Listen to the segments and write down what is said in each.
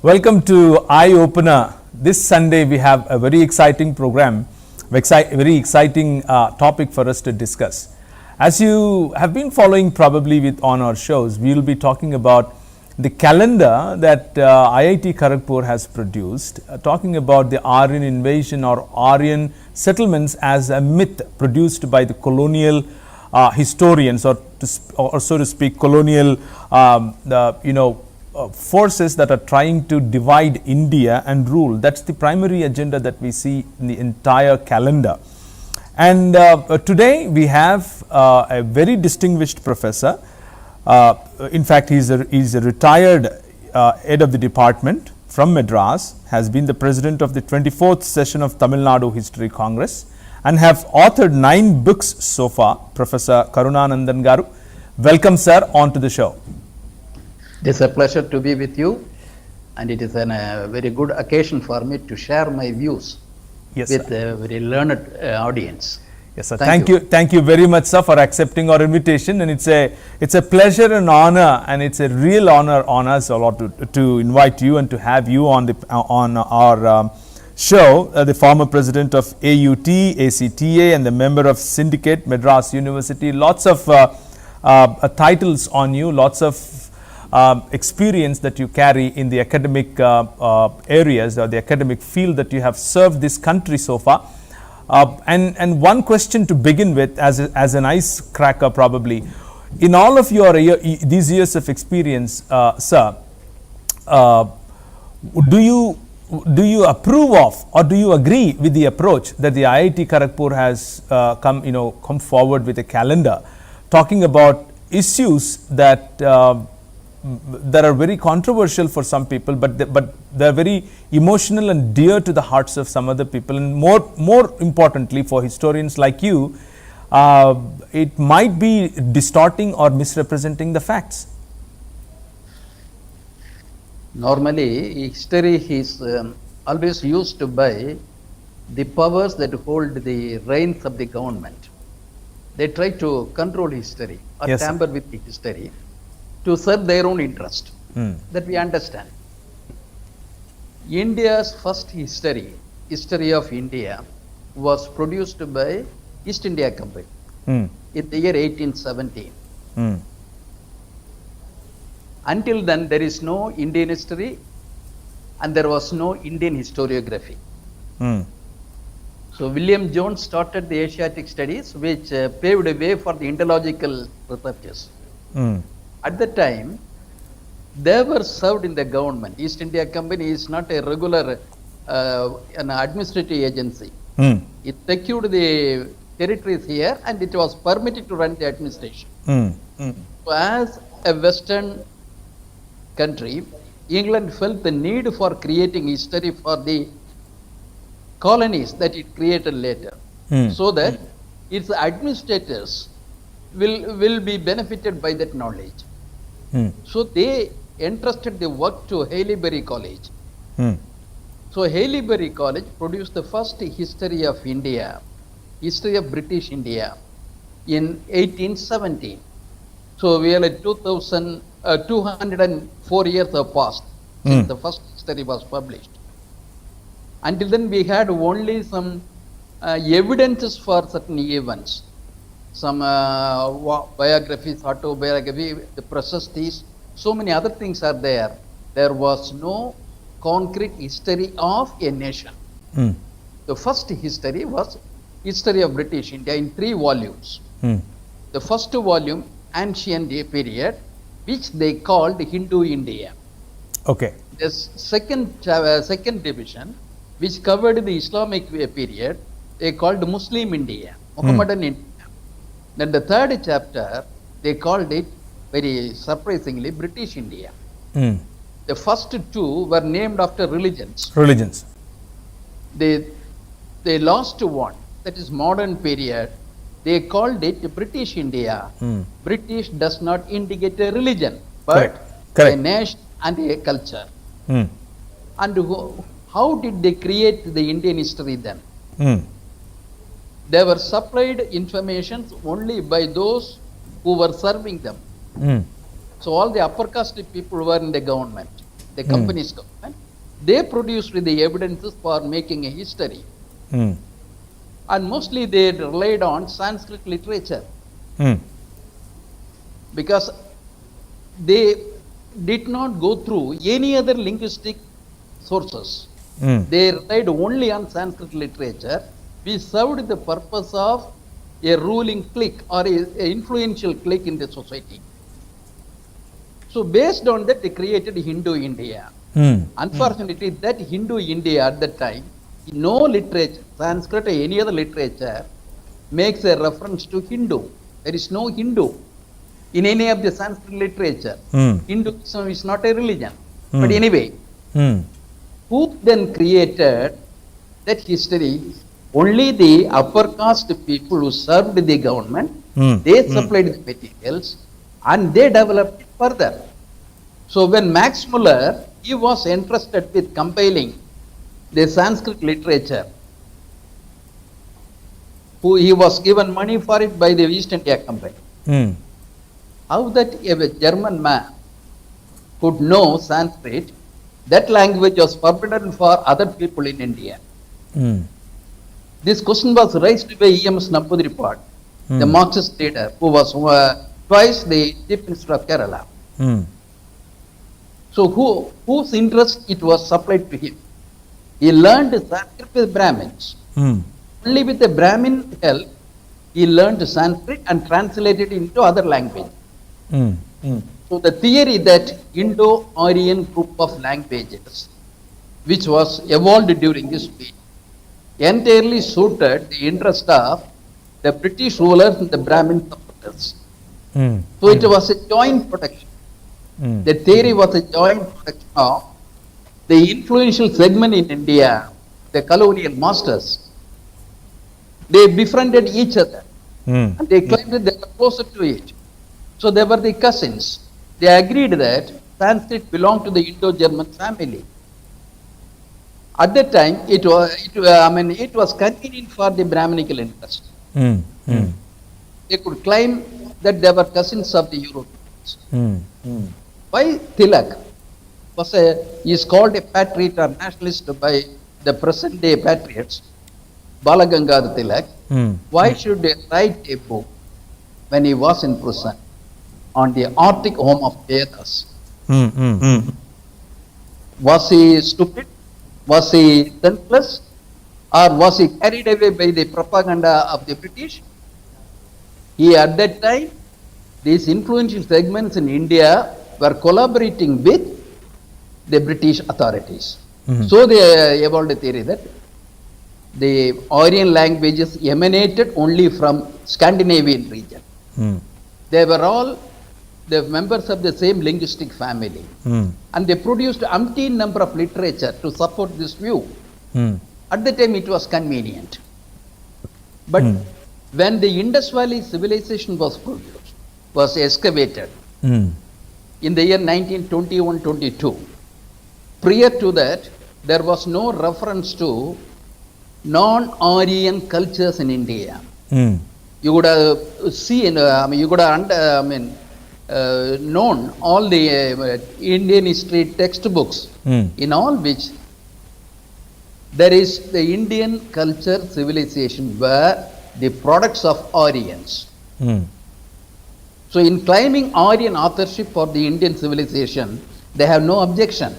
Welcome to Eye Opener. This Sunday we have a very exciting program, very exciting topic for us to discuss. As you have been following probably on our shows, we will be talking about the calendar that IIT Kharagpur has produced, talking about the Aryan invasion or Aryan settlements as a myth produced by the colonial historians, or so to speak, colonial forces that are trying to divide India and rule. That's the primary agenda that we see in the entire calendar. And today we have a very distinguished professor. In fact, he's a retired head of the department from Madras, has been the president of the 24th session of Tamil Nadu History Congress, and have authored 9 books so far. Professor Karunanandan Garu, welcome sir onto the show. It is a pleasure to be with you, and it is a very good occasion for me to share my views with a very learned audience. Yes, sir. Thank you very much, sir, for accepting our invitation. And it's a pleasure and honor, and it's a real honor on us a lot to invite you and to have you on our show. The former president of AUT, ACTA, and the member of Syndicate, Madras University. Lots of titles on you, lots of experience that you carry in the academic areas or the academic field that you have served this country so far. And one question to begin with, as an ice cracker probably, in all of your these years of experience, sir, do you approve of, or do you agree with the approach that the IIT Kharagpur has come forward with a calendar talking about issues that are very controversial for some people, but they're very emotional and dear to the hearts of some other people, and more importantly for historians like you, it might be distorting or misrepresenting the facts. Normally, history is always used by the powers that hold the reins of the government. They try to control history or tamper with the history to serve their own interest. That we understand. India's first history of India, was produced by East India Company in the year 1817. Until then, there is no Indian history and there was no Indian historiography. So William Jones started the Asiatic studies, which paved the way for the Indological researches. At the time, they were served in the government. East India Company is not a regular an administrative agency. It secured the territories here and it was permitted to run the administration. So as a Western country, England felt the need for creating history for the colonies that it created later, so that its administrators will be benefited by that knowledge. So they entrusted the work to Haileybury College. So Haileybury College produced the first history of India, history of British India, in 1817. So we are like 204 years have passed since the first history was published. Until then, we had only some evidences for certain events. Some biographies, autobiography, the processes, so many other things are there. There was no concrete history of a nation. The first history was History of British India in 3 volumes. The first volume, Ancient period, which they called Hindu India. Okay. The second division, which covered the Islamic period, they called Muslim India, Muhammadan India. Then the third chapter, they called it, very surprisingly, British India. The first 2 were named after religions. The last one, that is modern period, they called it British India. British does not indicate a religion, but a nation and a culture. And how did they create the Indian history then? They were supplied information only by those who were serving them. So all the upper caste people were in the government. the company's government, they produced the evidences for making a history. And mostly they relied on Sanskrit literature because they did not go through any other linguistic sources. They relied only on Sanskrit literature, which served the purpose of a ruling clique or a influential clique in the society. So based on that, they created Hindu India. Unfortunately, that Hindu India at that time, no literature, Sanskrit or any other literature, makes a reference to Hindu. There is no Hindu in any of the Sanskrit literature. Hinduism is not a religion. But anyway, who then created that history? Only the upper caste people who served the government, they supplied the materials and they developed it further. So when Max Muller, he was entrusted with compiling the Sanskrit literature, he was given money for it by the East India Company. How that a German man could know Sanskrit, that language was forbidden for other people in India. This question was raised by E.M.S. Namboodiripad, the Marxist leader, who was twice the Chief Minister of Kerala. So whose interest it was supplied to him? He learned Sanskrit with Brahmins. Only with the Brahmin help, he learned Sanskrit and translated it into other language. So the theory that Indo-Aryan group of languages, which was evolved during this period, entirely suited the interest of the British rulers and the Brahmin supporters. So it was a joint protection. The theory was a joint protection of the influential segment in India, the colonial masters. They befriended each other and they claimed that they were closer to it. So they were the cousins. They agreed that Sanskrit belonged to the Indo-German family. At that time, it was convenient for the Brahminical interest. They could claim that they were cousins of the Europeans. Why Tilak is called a patriot or nationalist by the present day patriots, Balagangadhar Tilak? Why should they write a book when he was in prison on the Arctic home of Vedas? Was he stupid? Was he senseless? Or was he carried away by the propaganda of the British? He at that time, these influential segments in India were collaborating with the British authorities. So they evolved a theory that the Aryan languages emanated only from Scandinavian region. They were all the members of the same linguistic family. And they produced umpteen number of literature to support this view. At the time it was convenient. But when the Indus Valley civilization was excavated in the year 1921-22, prior to that, there was no reference to non-Aryan cultures in India. You would have seen, you would have known all the Indian history textbooks, in all which there is the Indian culture civilization were the products of Aryans. So in claiming Aryan authorship for the Indian civilization, they have no objection.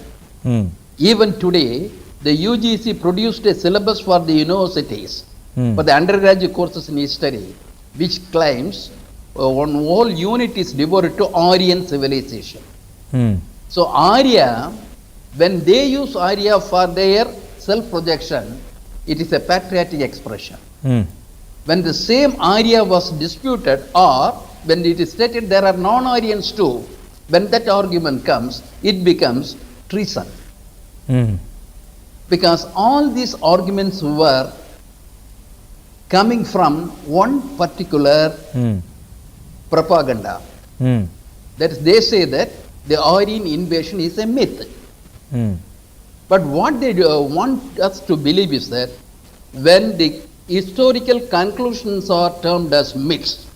Even today, the UGC produced a syllabus for the universities for the undergraduate courses in history, which claims one whole unit is devoted to Aryan civilization. So Arya, when they use Arya for their self-projection, it is a patriotic expression. When the same Arya was disputed, or when it is stated there are non-Aryans too, when that argument comes, it becomes treason. Because all these arguments were coming from one particular propaganda. That is, they say that the Aryan invasion is a myth. But what they want us to believe is that when the historical conclusions are termed as myths,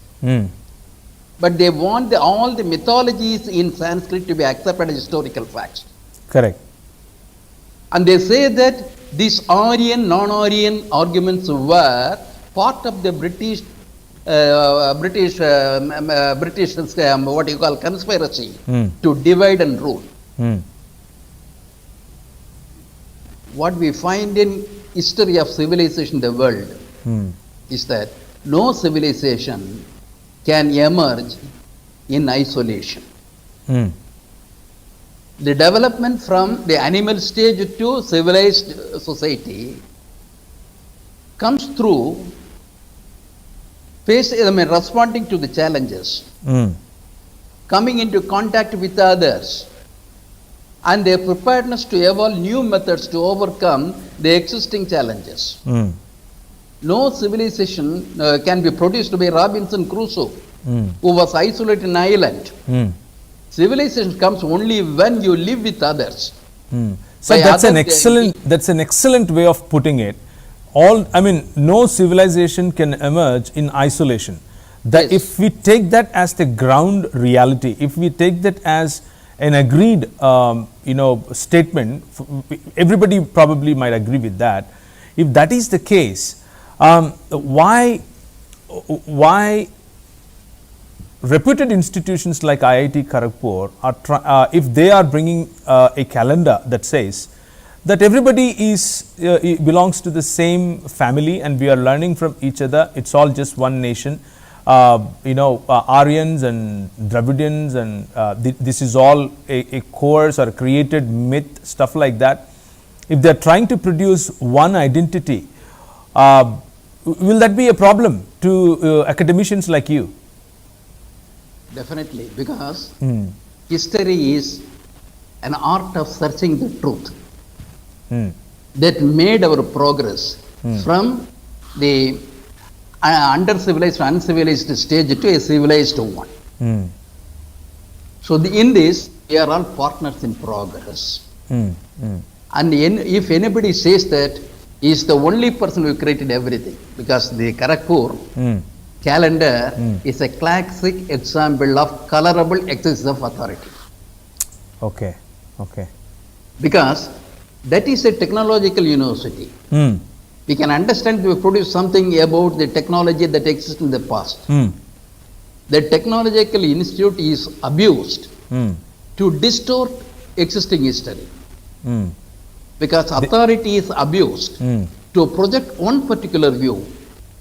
but they want all the mythologies in Sanskrit to be accepted as historical facts. Correct. And they say that these Aryan, non-Aryan arguments were part of the British what you call conspiracy to divide and rule. What we find in history of civilization in the world is that no civilization can emerge in isolation. The development from the animal stage to civilized society comes through responding to the challenges, coming into contact with others, and their preparedness to evolve new methods to overcome the existing challenges. No civilization can be produced by Robinson Crusoe, who was isolated in an island. Civilization comes only when you live with others. So that's an excellent way of putting it. No civilization can emerge in isolation. That Yes. if we take that as the ground reality, if we take that as an agreed, statement, everybody probably might agree with that. If that is the case, why reputed institutions like IIT Kharagpur are if they are bringing a calendar that says that everybody belongs to the same family and we are learning from each other, it's all just one nation, Aryans and Dravidians, and this is all a course or a created myth, stuff like that. If they are trying to produce one identity, will that be a problem to academicians like you? Definitely, because history is an art of searching the truth that made our progress from the under-civilized to uncivilized stage to a civilized one. So in this, we are all partners in progress. And if anybody says that he is the only person who created everything, because the Kharagpur calendar is a classic example of colorable exercise of authority. Okay. Because that is a technological university. We can understand, we produce something about the technology that exists in the past. The technological institute is abused to distort existing history. Because authority is abused to project one particular view,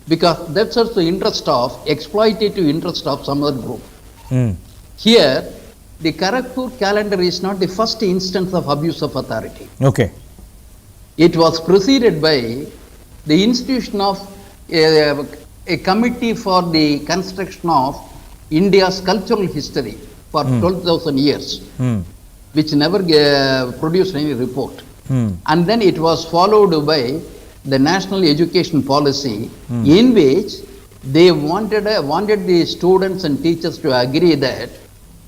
because that's also interest of, exploitative interest of some other group. Here, the Kharagpur calendar is not the first instance of abuse of authority. Okay. It was preceded by the institution of a committee for the construction of India's cultural history for 12,000 years, which never produced any report. And then it was followed by the national education policy, in which they wanted the students and teachers to agree that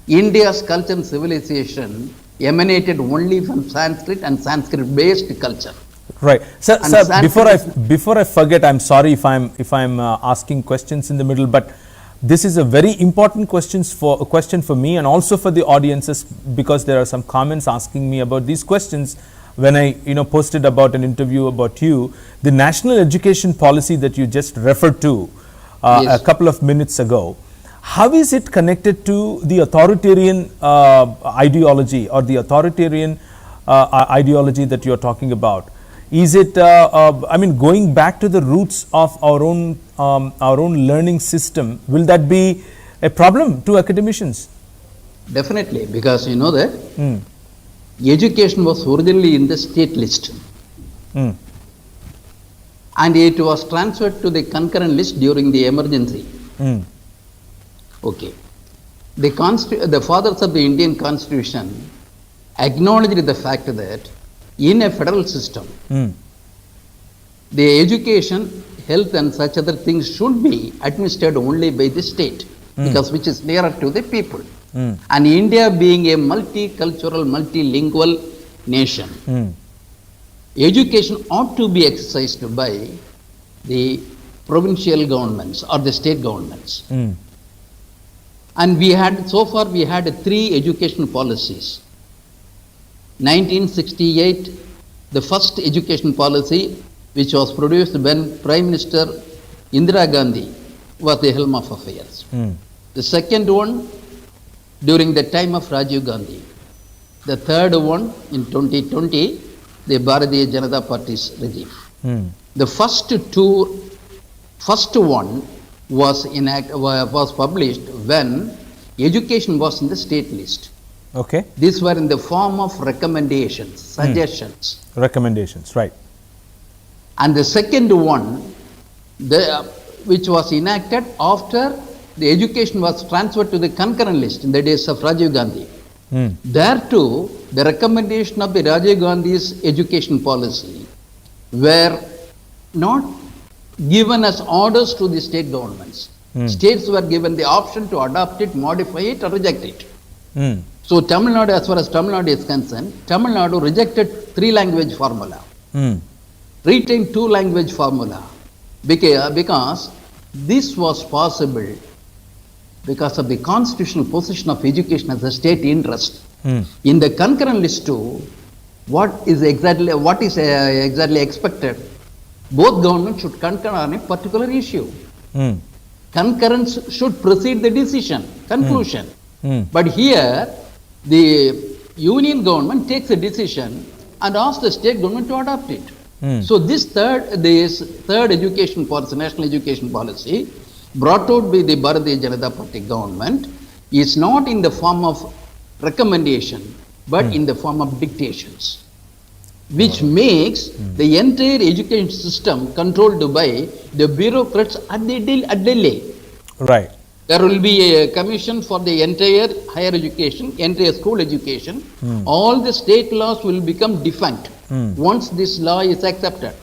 India's culture and civilization emanated only from Sanskrit and Sanskrit-based culture. Right, sir. Before I forget, I'm sorry if I'm asking questions in the middle, but this is a very important question for me and also for the audiences, because there are some comments asking me about these questions when I posted about an interview about you. The national education policy that you just referred to a couple of minutes ago, how is it connected to the authoritarian ideology or the authoritarian ideology that you are talking about? Is it going back to the roots of our own learning system? Will that be a problem to academicians? Definitely, because you know that education was originally in the state list, and it was transferred to the concurrent list during the emergency. Okay. The fathers of the Indian Constitution acknowledged the fact that in a federal system, the education, health and such other things should be administered only by the state, because which is nearer to the people. And India being a multicultural, multilingual nation, education ought to be exercised by the provincial governments or the state governments. And so far we had 3 education policies. 1968, the first education policy which was produced when Prime Minister Indira Gandhi was the helm of affairs. The second one during the time of Rajiv Gandhi. The third one in 2020, the Bharatiya Janata Party's regime. The first one was published when education was in the state list. Okay. These were in the form of recommendations, suggestions. Recommendations, right. And the second one, which was enacted after the education was transferred to the concurrent list in the days of Rajiv Gandhi. There too, the recommendation of the Rajiv Gandhi's education policy were not given as orders to the state governments. States were given the option to adopt it, modify it, or reject it. So Tamil Nadu, as far as Tamil Nadu is concerned, Tamil Nadu rejected 3-language formula, retained 2-language formula, because this was possible because of the constitutional position of education as a state interest. In the concurrent list too, what is exactly expected? Both governments should concur on a particular issue. Concurrence should precede the decision, conclusion. But here, the union government takes a decision and asks the state government to adopt it. So this third education policy, national education policy, brought out by the Bharatiya Janata Party government, is not in the form of recommendation, but in the form of dictations, which makes the entire education system controlled by the bureaucrats at Delhi. Right. There will be a commission for the entire higher education, entire school education. All the state laws will become defunct once this law is accepted.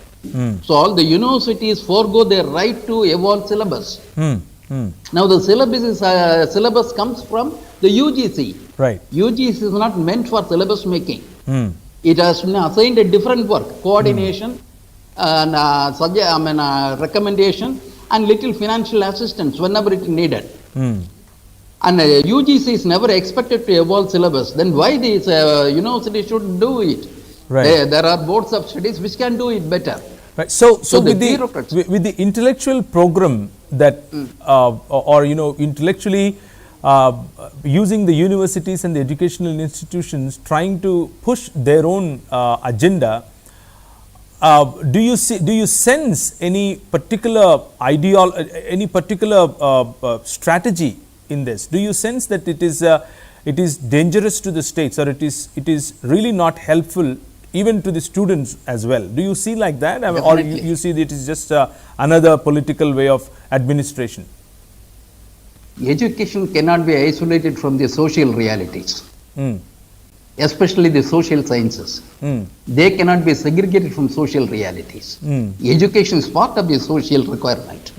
So all the universities forego their right to evolve syllabus. Now the syllabus comes from the UGC. Right. UGC is not meant for syllabus making. It has been assigned a different work, coordination, and recommendation, and little financial assistance whenever it is needed. And UGC is never expected to evolve syllabus. Then why these universities should do it? Right. There are boards of studies which can do it better. Right. So with the intellectual program that, intellectually using the universities and the educational institutions trying to push their own agenda, do you sense any particular strategy in this? Do you sense that it is dangerous to the states, or it is really not helpful even to the students as well? Do you see like that, or you see that it is just another political way of administration? Education cannot be isolated from the social realities, especially the social sciences. They cannot be segregated from social realities. Education is part of the social requirement.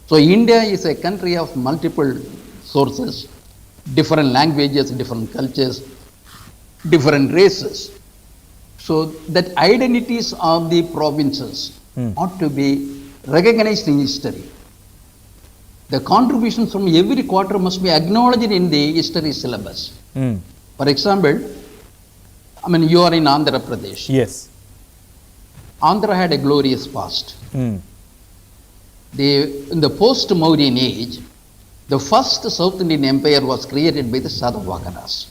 So India is a country of multiple sources, different languages, different cultures, different races. So that identities of the provinces ought to be recognized in history. The contributions from every quarter must be acknowledged in the history syllabus. For example, you are in Andhra Pradesh. Yes. Andhra had a glorious past. In the post-Mauryan age, the first South Indian empire was created by the Satavahanas.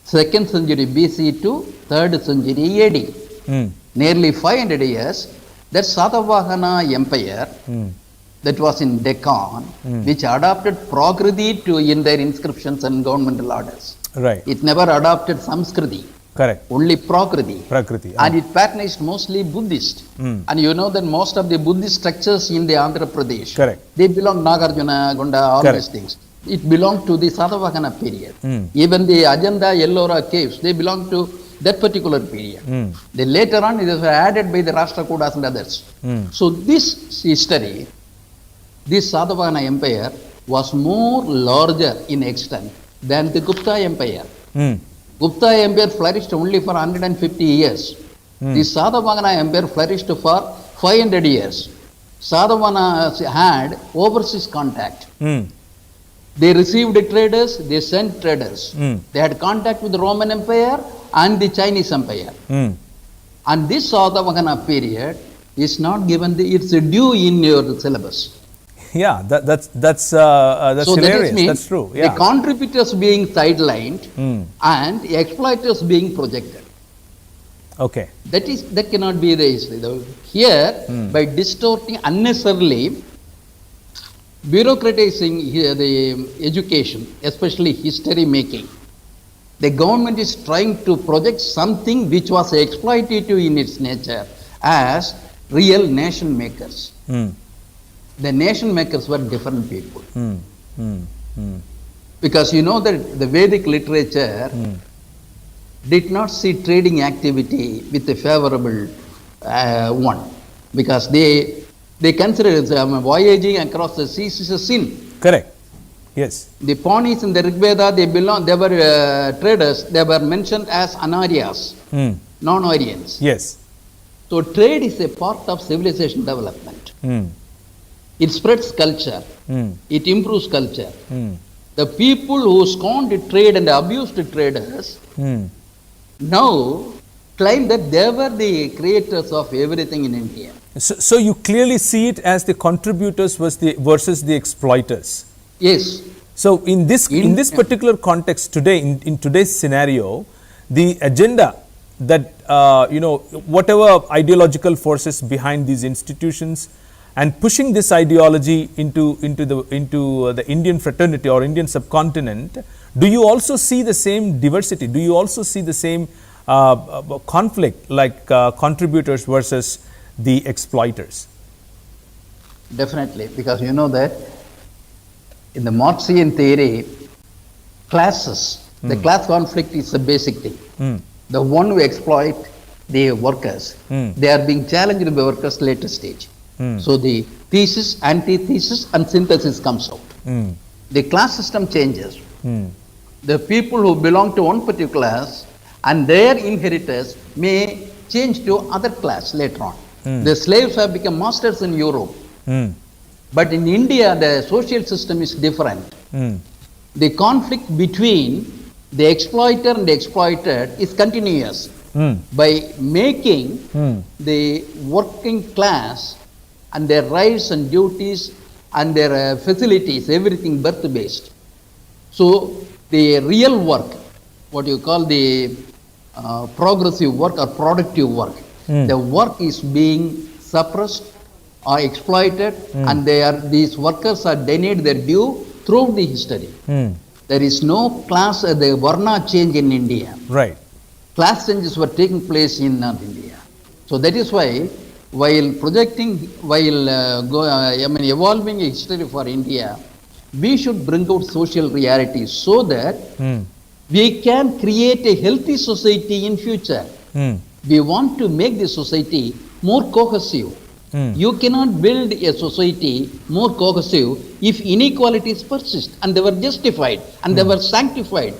2nd century BC to 3rd century AD. Nearly 500 years, that Satavahana empire that was in Deccan, which adopted Prakriti in their inscriptions and governmental orders. Right. It never adopted Samskriti. Correct. Only Prakriti. And it patronized mostly Buddhist. And you know that most of the Buddhist structures in the Andhra Pradesh, they belong Nagarjuna, Gonda, all these things. It belonged to the Satavahana period. Even the Ajanta, Ellora caves, they belong to that particular period. Then later on, it was added by the Rashtrakutas and others. So this history, this Satavahana empire was more larger in extent than the Gupta empire. Gupta empire flourished only for 150 years. The Satavahana empire flourished for 500 years. Satavahanas had overseas contact. They received traders, they sent traders. They had contact with the Roman Empire and the Chinese Empire. And this Satavahana period is not given its due in your syllabus. Yeah, that's So hilarious. that means That's true. Yeah. the contributors being sidelined and the exploiters being projected. Okay. That cannot be the history. Here, by distorting unnecessarily, bureaucratizing the education, especially history making, the government is trying to project something which was exploitative in its nature as real nation makers. The nation makers were different people. Because you know that the Vedic literature did not see trading activity with a favorable one, because they consider voyaging across the seas is a sin. Correct. Yes. The Pawnees in the Rig Veda, they were traders. They were mentioned as Anaryas, non-Aryans. Yes. So trade is a part of civilization development. It spreads culture. It improves culture. The people who scorned trade and abused traders now claim that they were the creators of everything in India. So you clearly see it as the contributors versus the exploiters. Yes. So in this particular context today, in today's scenario, the agenda that whatever ideological forces behind these institutions and pushing this ideology into the Indian fraternity or Indian subcontinent, do you also see the same diversity? Do you also see the same conflict, like contributors versus the exploiters? Definitely, because you know that in the Marxian theory, classes, the class conflict is the basic thing. The one who exploit the workers, they are being challenged by workers later stage. So the thesis, antithesis and synthesis comes out. The class system changes. The people who belong to one particular class and their inheritors may change to other class later on. The slaves have become masters in Europe. But in India, the social system is different. The conflict between the exploiter and the exploited is continuous. By making the working class and their rights and duties and their facilities, everything birth-based. So the real work, what you call the progressive work or productive work, the work is being suppressed or exploited, and these workers are denied their due throughout the history. There is no class, the Varna change in India. Right. Class changes were taking place in North India. So that is why, while evolving a history for India, we should bring out social realities so that we can create a healthy society in future. We want to make the society more cohesive. You cannot build a society more cohesive if inequalities persist, and they were justified and they were sanctified.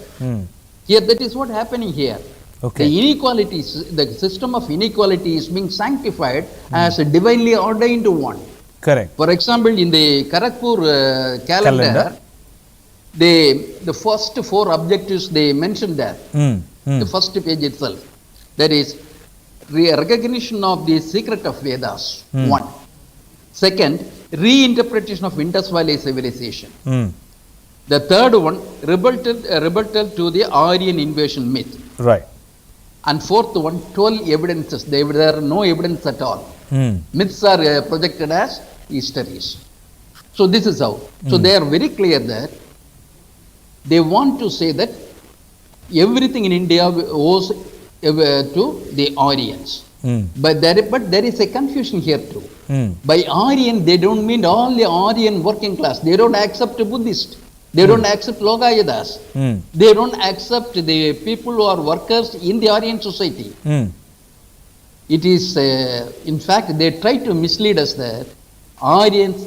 Here, that is what happening here. Okay. The inequalities, the system of inequality is being sanctified as a divinely ordained one. Correct. For example, in the Kharagpur calendar, the first 4 objectives they mentioned there, the first page itself, that is recognition of the secret of Vedas, 1. Second, reinterpretation of Indus Valley civilization. The third one, rebuttal to the Aryan invasion myth. Right. And fourth one, 12 evidences. There are no evidence at all. Myths are projected as histories. So this is how. So they are very clear that they want to say that everything in India owes to the Aryans. But there is a confusion here too. By Aryan, they don't mean all the Aryan working class. They don't accept Buddhist. They don't accept Logayadas. They don't accept the people who are workers in the Aryan society. It is, in fact, they try to mislead us that Aryans,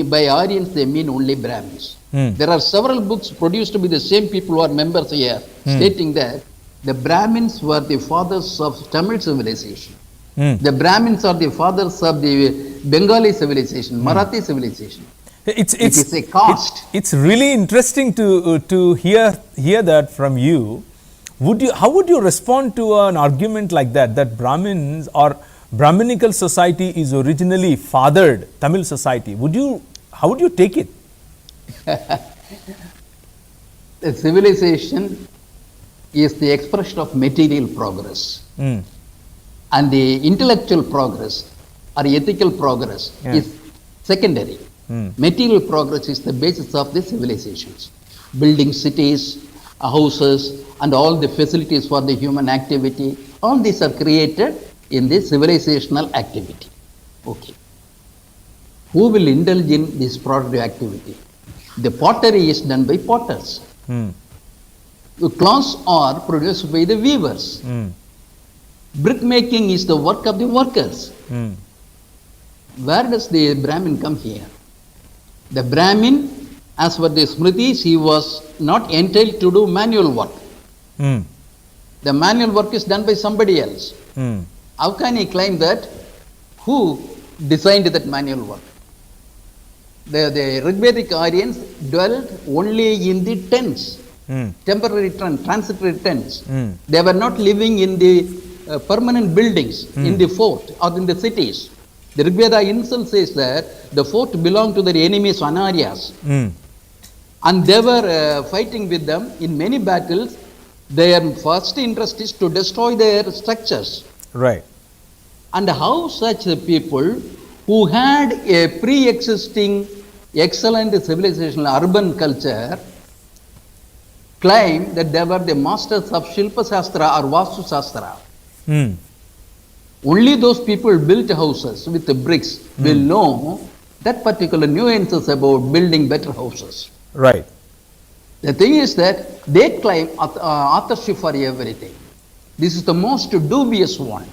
by Aryans they mean only Brahmins. There are several books produced by the same people who are members here, stating that the Brahmins were the fathers of Tamil civilization. The Brahmins are the fathers of the Bengali civilization, Marathi civilization. It is a caste. It's really interesting to hear that from you. How would you respond to an argument like that, that Brahmins or Brahminical society is originally fathered Tamil society? How would you take it? The civilization is the expression of material progress. And the intellectual progress or ethical progress is secondary. Material progress is the basis of the civilizations. Building cities, houses, and all the facilities for the human activity, all these are created in the civilizational activity. Okay. Who will indulge in this productive activity? The pottery is done by potters. The cloths are produced by the weavers. Brick making is the work of the workers. Where does the Brahmin come here? The Brahmin, as per the Smritis, he was not entitled to do manual work. The manual work is done by somebody else. How can he claim that? Who designed that manual work? The Rigvedic Aryans dwelt only in the tents, temporary tents, transitory tents. They were not living in the permanent buildings, in the fort or in the cities. The Rigveda himself says that the fort belonged to their enemies, Anaryas. And they were fighting with them in many battles. Their first interest is to destroy their structures. Right. And how such people who had a pre-existing excellent civilizational urban culture claim that they were the masters of Shilpa Shastra or Vastu Shastra. Only those people built houses with the bricks will know that particular nuances about building better houses. Right. The thing is that they claim authorship for everything. This is the most dubious one.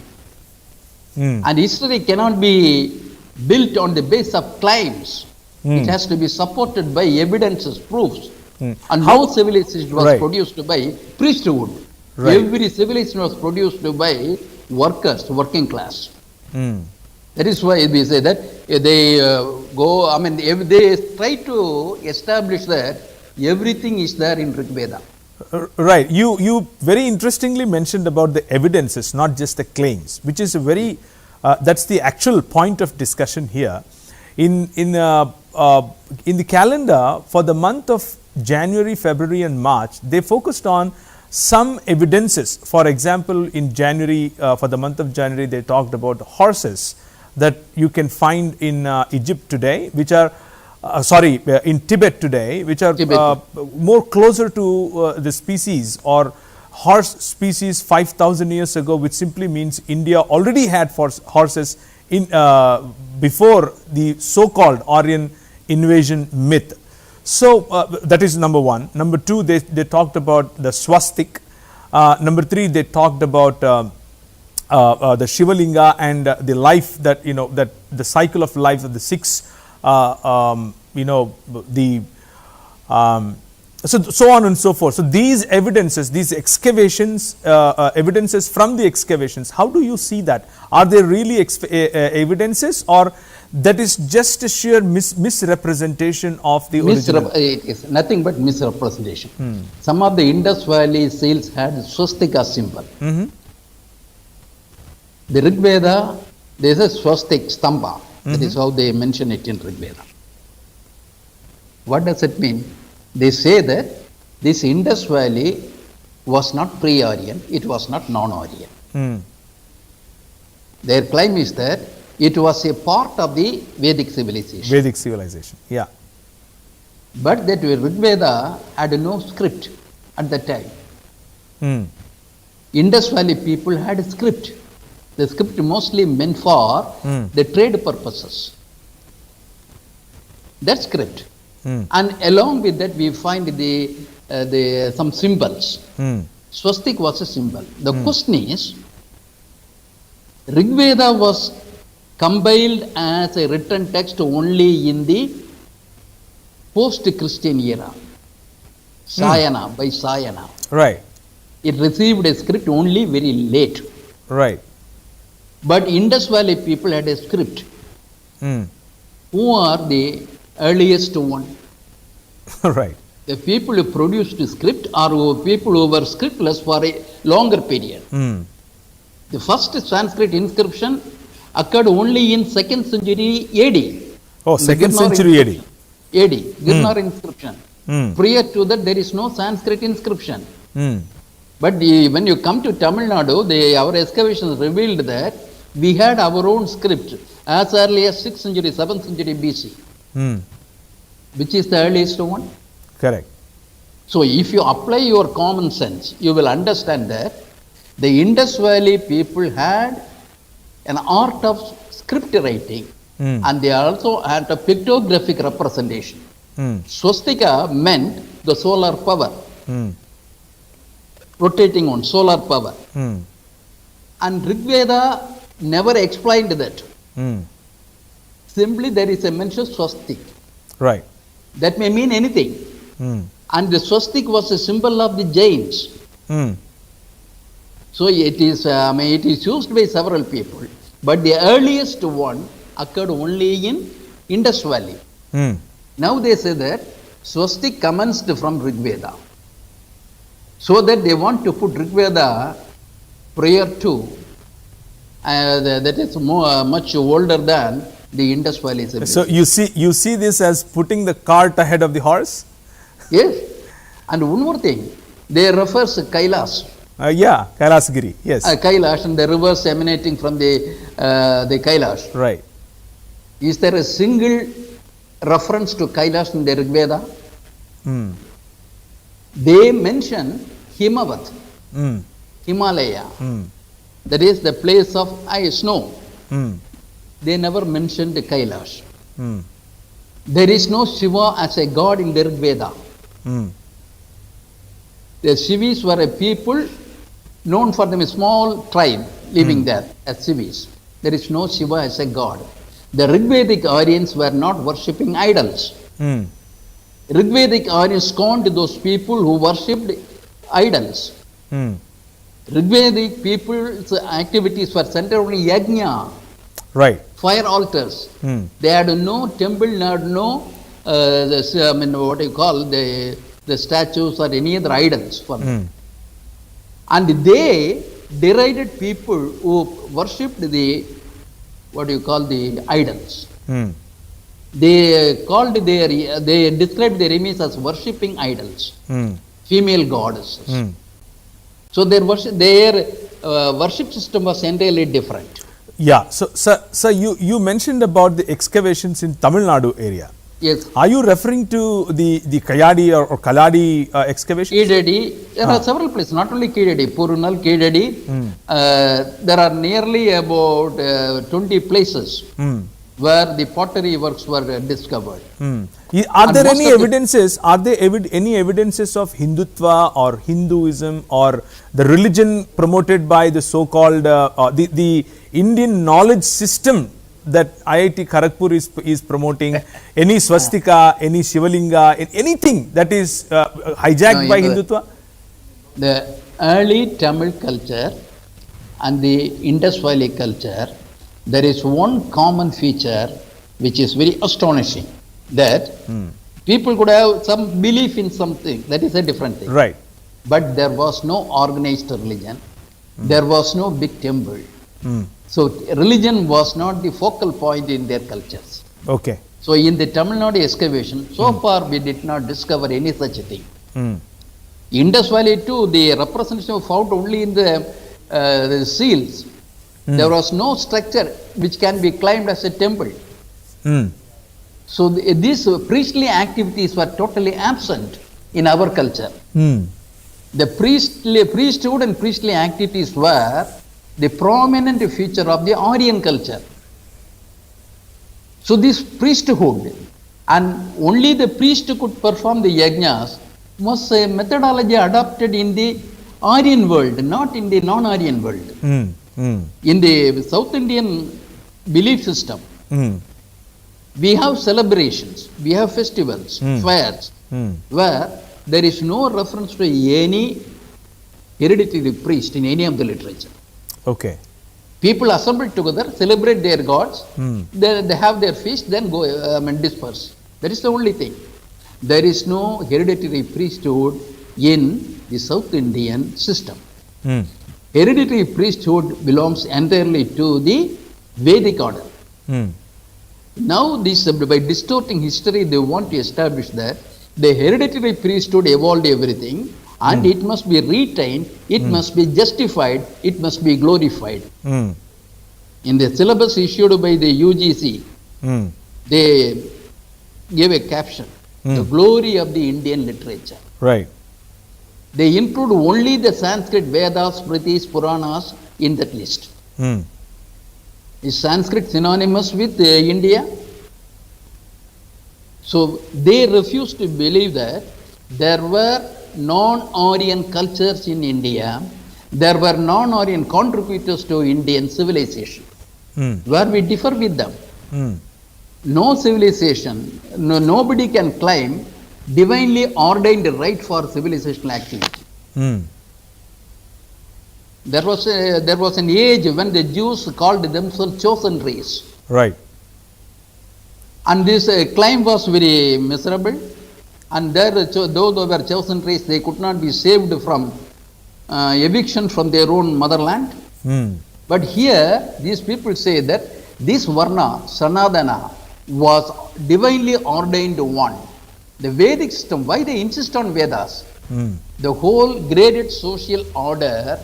And history cannot be built on the basis of claims. It has to be supported by evidences, proofs. And no civilization was produced by priesthood. Every civilization was produced by workers, working class. That is why we say that they they try to establish that everything is there in Rigveda. Right. You very interestingly mentioned about the evidences, not just the claims, which is a very, that's the actual point of discussion here. In the calendar for the month of January, February and March, they focused on some evidences. For example, in January, for the month of January, they talked about horses that you can find in Egypt today, which are in Tibet today, which are more closer to the species or horse species 5,000 years ago, which simply means India already had horses in before the so-called Aryan invasion myth. So that is number one. Number two, they talked about the swastik. Number three, they talked about the Shivalinga and the life that, that the cycle of life of the six, so on and so forth. So these evidences, these excavations, evidences from the excavations, how do you see that? Are they really evidences, or that is just a sheer misrepresentation of the original? It is nothing but misrepresentation. Some of the Indus Valley seals had swastika symbol. The Rig Veda, there is a swastik stamba. That is how they mention it in Rig Veda. What does it mean? They say that this Indus Valley was not pre-Aryan, it was not non-Aryan. Their claim is that it was a part of the Vedic civilization. Vedic civilization, yeah. But that Rig Veda had no script at that time. Indus Valley people had a script. The script mostly meant for the trade purposes. That script. And along with that, we find some symbols. Swastik was a symbol. The question is, Rig Veda was compiled as a written text only in the post-Christian era. Sayana, by Sayana. Right. It received a script only very late. Right. But Indus Valley people had a script. Who are the earliest one? Right. The people who produced the script are people who were scriptless for a longer period. The first Sanskrit inscription occurred only in 2nd century AD. Oh, 2nd century AD. AD, Girnar inscription. Prior to that, there is no Sanskrit inscription. But when you come to Tamil Nadu, our excavations revealed that we had our own script as early as 6th century, 7th century BC. Which is the earliest one? Correct. So if you apply your common sense, you will understand that the Indus Valley people had an art of script writing, and they also had a pictographic representation. Swastika meant the solar power, rotating on solar power. And Rigveda never explained that. Simply there is a mention swastik. Right. That may mean anything. And the swastik was a symbol of the Jains. So it is used by several people, but the earliest one occurred only in Indus Valley. Now they say that swastik commenced from Rigveda. So that they want to put Rigveda prior to, that is much older than the Indus Valley civilization. So you see this as putting the cart ahead of the horse? Yes. And one more thing, they refer to Kailash. Yeah, Kailasgiri, yes. Kailash and the rivers emanating from the Kailash. Right. Is there a single reference to Kailash in the Rigveda? They mention Himavat, Himalaya. That is the place of snow. They never mentioned Kailash. There is no Shiva as a god in the Rigveda. The Shivis were a people known for them, a small tribe living there as Shivis. There is no Shiva as a god. The Rigvedic Aryans were not worshipping idols. Rigvedic Aryans scorned those people who worshipped idols. Rigvedic people's activities were centered on yajna, right, fire altars. They had no temple, had no what you call the statues or any other idols for them. And they derided people who worshipped the idols. They described their images as worshipping idols, female goddesses. So their worship system was entirely different. Yeah. So you mentioned about the excavations in Tamil Nadu area. Yes. Are you referring to the Kayadi or Kaladi excavations? Kedadi, there are several places, not only Kedadi, Purunal, Kedadi. There are nearly about 20 places where the pottery works were discovered. Are there any evidences? Are there any evidences of Hindutva or Hinduism or the religion promoted by the so-called the Indian knowledge system that IIT Kharagpur is promoting? Any swastika, any Shivalinga, anything that is hijacked by Hindutva? The early Tamil culture and the Indus Valley culture, there is one common feature which is very astonishing, that people could have some belief in something, that is a different thing. Right. But there was no organized religion, there was no big temple. So religion was not the focal point in their cultures. Okay. So in the Tamil Nadu excavation, so far we did not discover any such a thing. Indus Valley too, the representation was found only in the seals. There was no structure which can be climbed as a temple. So these priestly activities were totally absent in our culture. The priesthood and priestly activities were the prominent feature of the Aryan culture. So this priesthood, and only the priest could perform the yajnas, was a methodology adopted in the Aryan world, not in the non-Aryan world. In the South Indian belief system, we have celebrations, we have festivals, fairs, where there is no reference to any hereditary priest in any of the literature. Okay. People assemble together, celebrate their gods, they have their feast, then go disperse. That is the only thing. there is no hereditary priesthood in the South Indian system. Hereditary priesthood belongs entirely to the Vedic order. Now, this, by distorting history, they want to establish that the hereditary priesthood evolved everything, and it must be retained, it must be justified, it must be glorified. In the syllabus issued by the UGC, they gave a caption, the glory of the Indian literature. Right. They include only the Sanskrit Vedas, Smritis, Puranas in that list. Is Sanskrit synonymous with India? So they refuse to believe that there were non-Aryan cultures in India, there were non-Aryan contributors to Indian civilization, where we differ with them. No civilization, nobody can claim divinely ordained right for civilizational activity. There was an age when the Jews called themselves chosen race. Right. And this claim was very miserable. And there, those who were chosen race, they could not be saved from eviction from their own motherland. But here, these people say that this Varna, Sanadana, was divinely ordained one. The Vedic system, why they insist on Vedas? The whole graded social order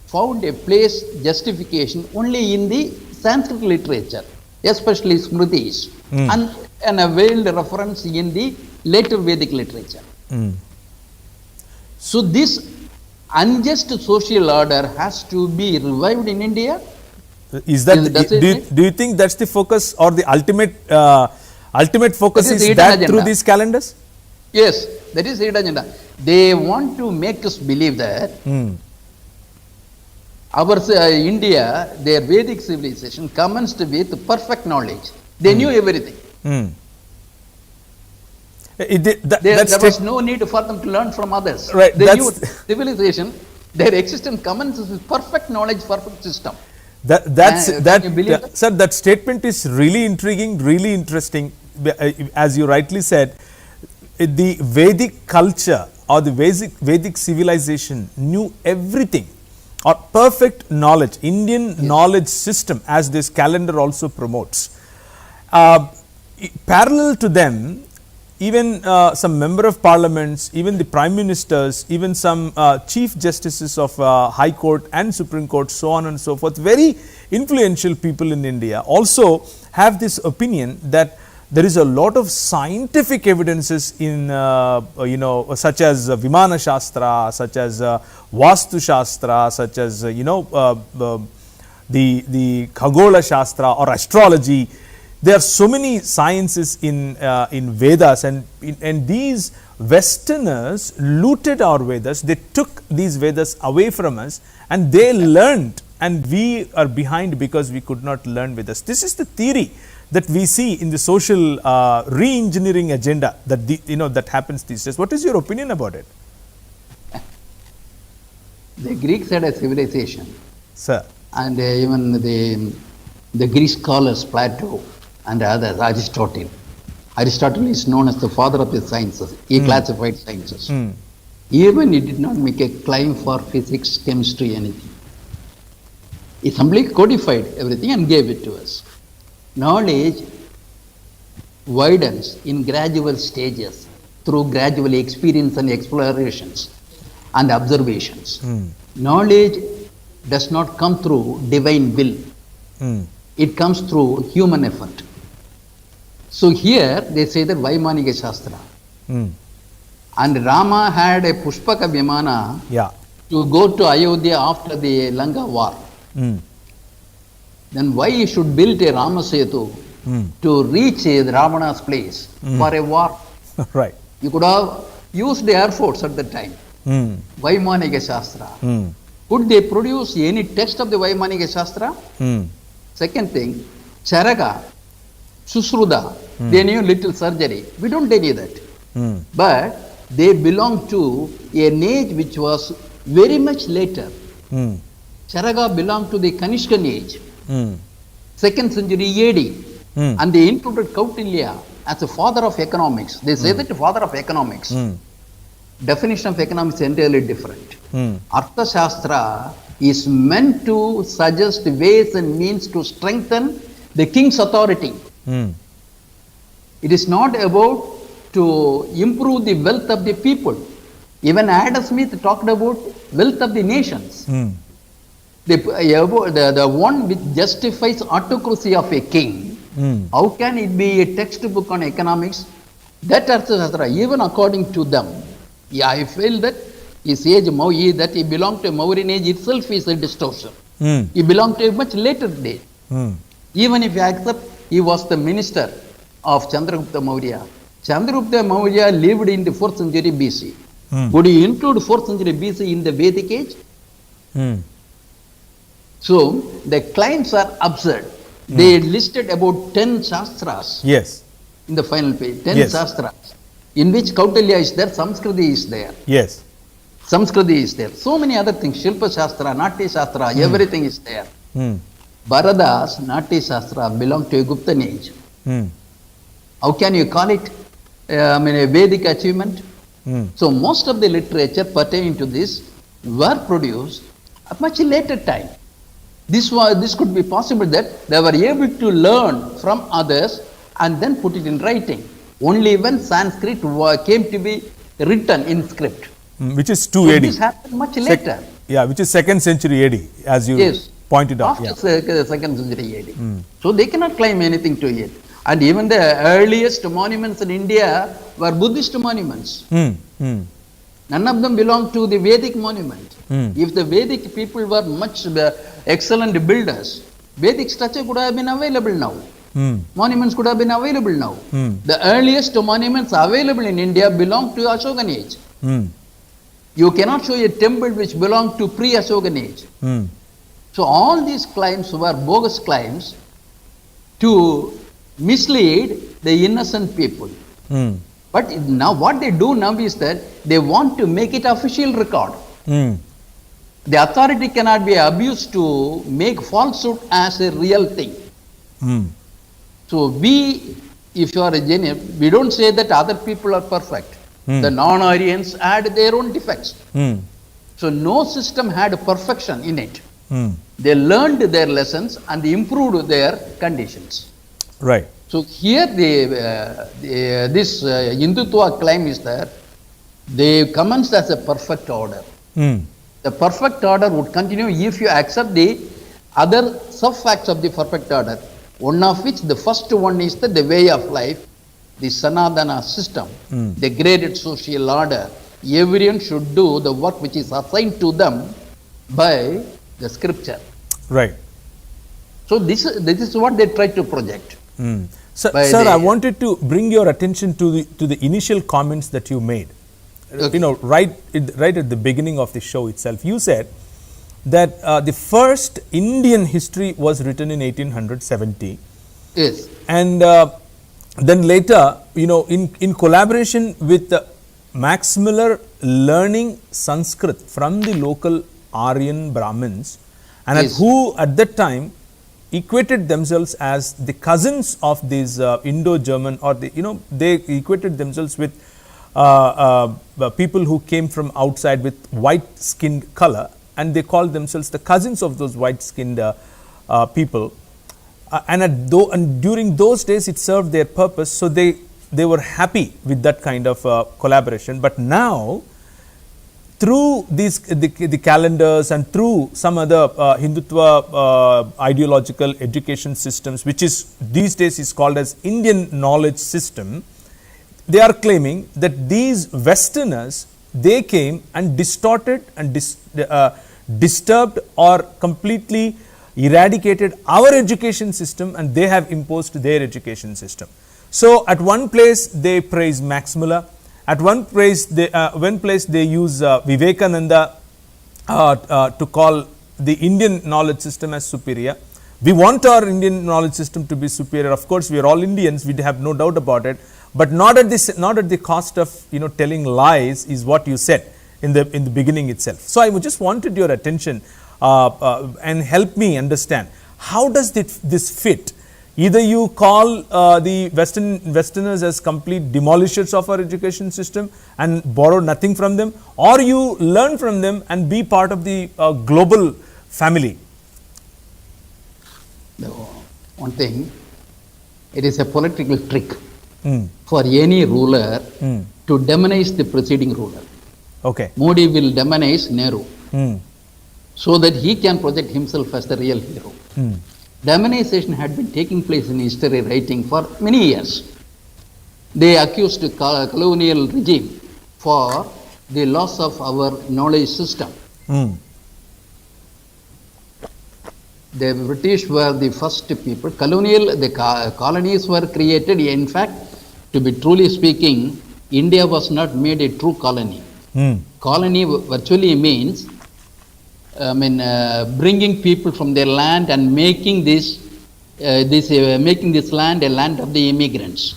found a place, justification only in the Sanskrit literature, especially Smritis, and a veiled reference in the later Vedic literature. So this unjust social order has to be revived in India. Is that do you think that's the focus, or the ultimate focus is that agenda. Through these calendars? Yes, that is the agenda. They want to make us believe that our India, their Vedic civilization commenced with perfect knowledge. They knew everything. There was no need for them to learn from others. Right, they knew civilization, their existence commences with perfect knowledge, perfect system. Sir, that statement is really intriguing, really interesting. As you rightly said, the Vedic culture or the Vedic civilization knew everything, or perfect knowledge, Indian knowledge system, as this calendar also promotes. Parallel to them, even some member of parliaments, even the prime ministers, even some chief justices of High Court and Supreme Court, so on and so forth, very influential people in India also have this opinion that there is a lot of scientific evidences in, such as Vimana Shastra, such as Vastu Shastra, such as, the Khagola Shastra or astrology. There are so many sciences in Vedas, and these Westerners looted our Vedas. They took these Vedas away from us, and they learned, and we are behind because we could not learn Vedas. This is the theory that we see in the social re-engineering agenda that happens these days. What is your opinion about it? The Greeks had a civilization. Sir. And even the Greek scholars, Plato and others, Aristotle. Aristotle is known as the father of the sciences. He classified sciences. Even he did not make a claim for physics, chemistry, anything. He simply codified everything and gave it to us. Knowledge widens in gradual stages through gradual experience and explorations and observations. Knowledge does not come through divine will. It comes through human effort. So here they say that Vaimanika Shastra. And Rama had a Pushpaka Vimana to go to Ayodhya after the Lanka war. Then why he should build a Ramasetu to reach Ravana's place for a war? Right. You could have used the air force at that time. Vaimanika Shastra. Could they produce any text of the Vaimanika Shastra? Second thing, Charaka, Susruda, they knew little surgery. We don't deny that. But they belong to an age which was very much later. Charaka belonged to the Kanishkan age, 2nd century AD, and they included Kautilya, as a father of economics. They say that father of economics. Definition of economics is entirely different. Artha Shastra is meant to suggest ways and means to strengthen the king's authority. It is not about to improve the wealth of the people. Even Adam Smith talked about wealth of the nations. The one which justifies autocracy of a king, how can it be a textbook on economics? That Arthashastra, even according to them, I feel that his age, that he belonged to a Mauryan age itself is a distortion. He belonged to a much later date. Even if you accept he was the minister of Chandragupta Maurya. Chandragupta Maurya lived in the 4th century BC. Would you include 4th century BC in the Vedic age? So the claims are absurd. They listed about 10 Shastras. Yes. In the final page, 10 Shastras. In which Kautilya is there, Samskriti is there. Yes. Samskriti is there. So many other things, Shilpa Shastra, Natya Shastra, everything is there. Bharada's Natya Shastra belonged to a Guptan age. How can you call it a Vedic achievement? So most of the literature pertaining to this were produced at much later time. This could be possible that they were able to learn from others and then put it in writing. Only when Sanskrit came to be written in script. Which is 2 AD. This happened much later. Which is 2nd century AD, as you pointed out. After 2nd century AD. So they cannot claim anything to it. And even the earliest monuments in India were Buddhist monuments. None of them belong to the Vedic monument. If the Vedic people were much excellent builders, Vedic structure could have been available now. Monuments could have been available now. The earliest monuments available in India belong to Ashokan age. You cannot show a temple which belonged to pre-Ashokan age. So all these claims were bogus claims to mislead the innocent people. But now what they do now is that they want to make it official record. The authority cannot be abused to make falsehood as a real thing. So if you are a genius, we don't say that other people are perfect. The non-Aryans had their own defects. So no system had perfection in it. They learned their lessons and they improved their conditions. Right. So here this Hindutva claim is that they commenced as a perfect order. The perfect order would continue if you accept the other sub-facts of the perfect order. One of which, the first one is the way of life, the Sanadana system, the graded social order. Everyone should do the work which is assigned to them by the scripture. Right. So this is what they try to project. Sir, I wanted to bring your attention to the initial comments that you made. Okay. Right at the beginning of the show itself, you said that the first Indian history was written in 1870. Yes. And then later, in collaboration with Max Miller, learning Sanskrit from the local Aryan Brahmins, and who at that time equated themselves as the cousins of these Indo-German, or they equated themselves with people who came from outside with white skin color, and they called themselves the cousins of those white skinned people. And during those days it served their purpose, so they were happy with that kind of collaboration. But now, through the calendars and through some other Hindutva ideological education systems, which is these days is called as Indian knowledge system, they are claiming that these Westerners, they came and distorted and disturbed or completely eradicated our education system, and they have imposed their education system. So at one place they praise Max Muller, at one place they use Vivekananda to call the Indian knowledge system as superior. We want our Indian knowledge system to be superior. Of course, we are all Indians, we have no doubt about it, but not at the cost of telling lies, is what you said in the beginning itself. So I just wanted your attention and help me understand, how does this fit Either you call the Westerners as complete demolishers of our education system and borrow nothing from them, or you learn from them and be part of the global family. No, one thing, it is a political trick for any ruler to demonize the preceding ruler. Okay. Modi will demonize Nehru so that he can project himself as the real hero. Demonization had been taking place in history writing for many years. They accused the colonial regime for the loss of our knowledge system. The British were the first people. The colonies were created. In fact, to be truly speaking, India was not made a true colony. Colony virtually means bringing people from their land and making this land a land of the immigrants.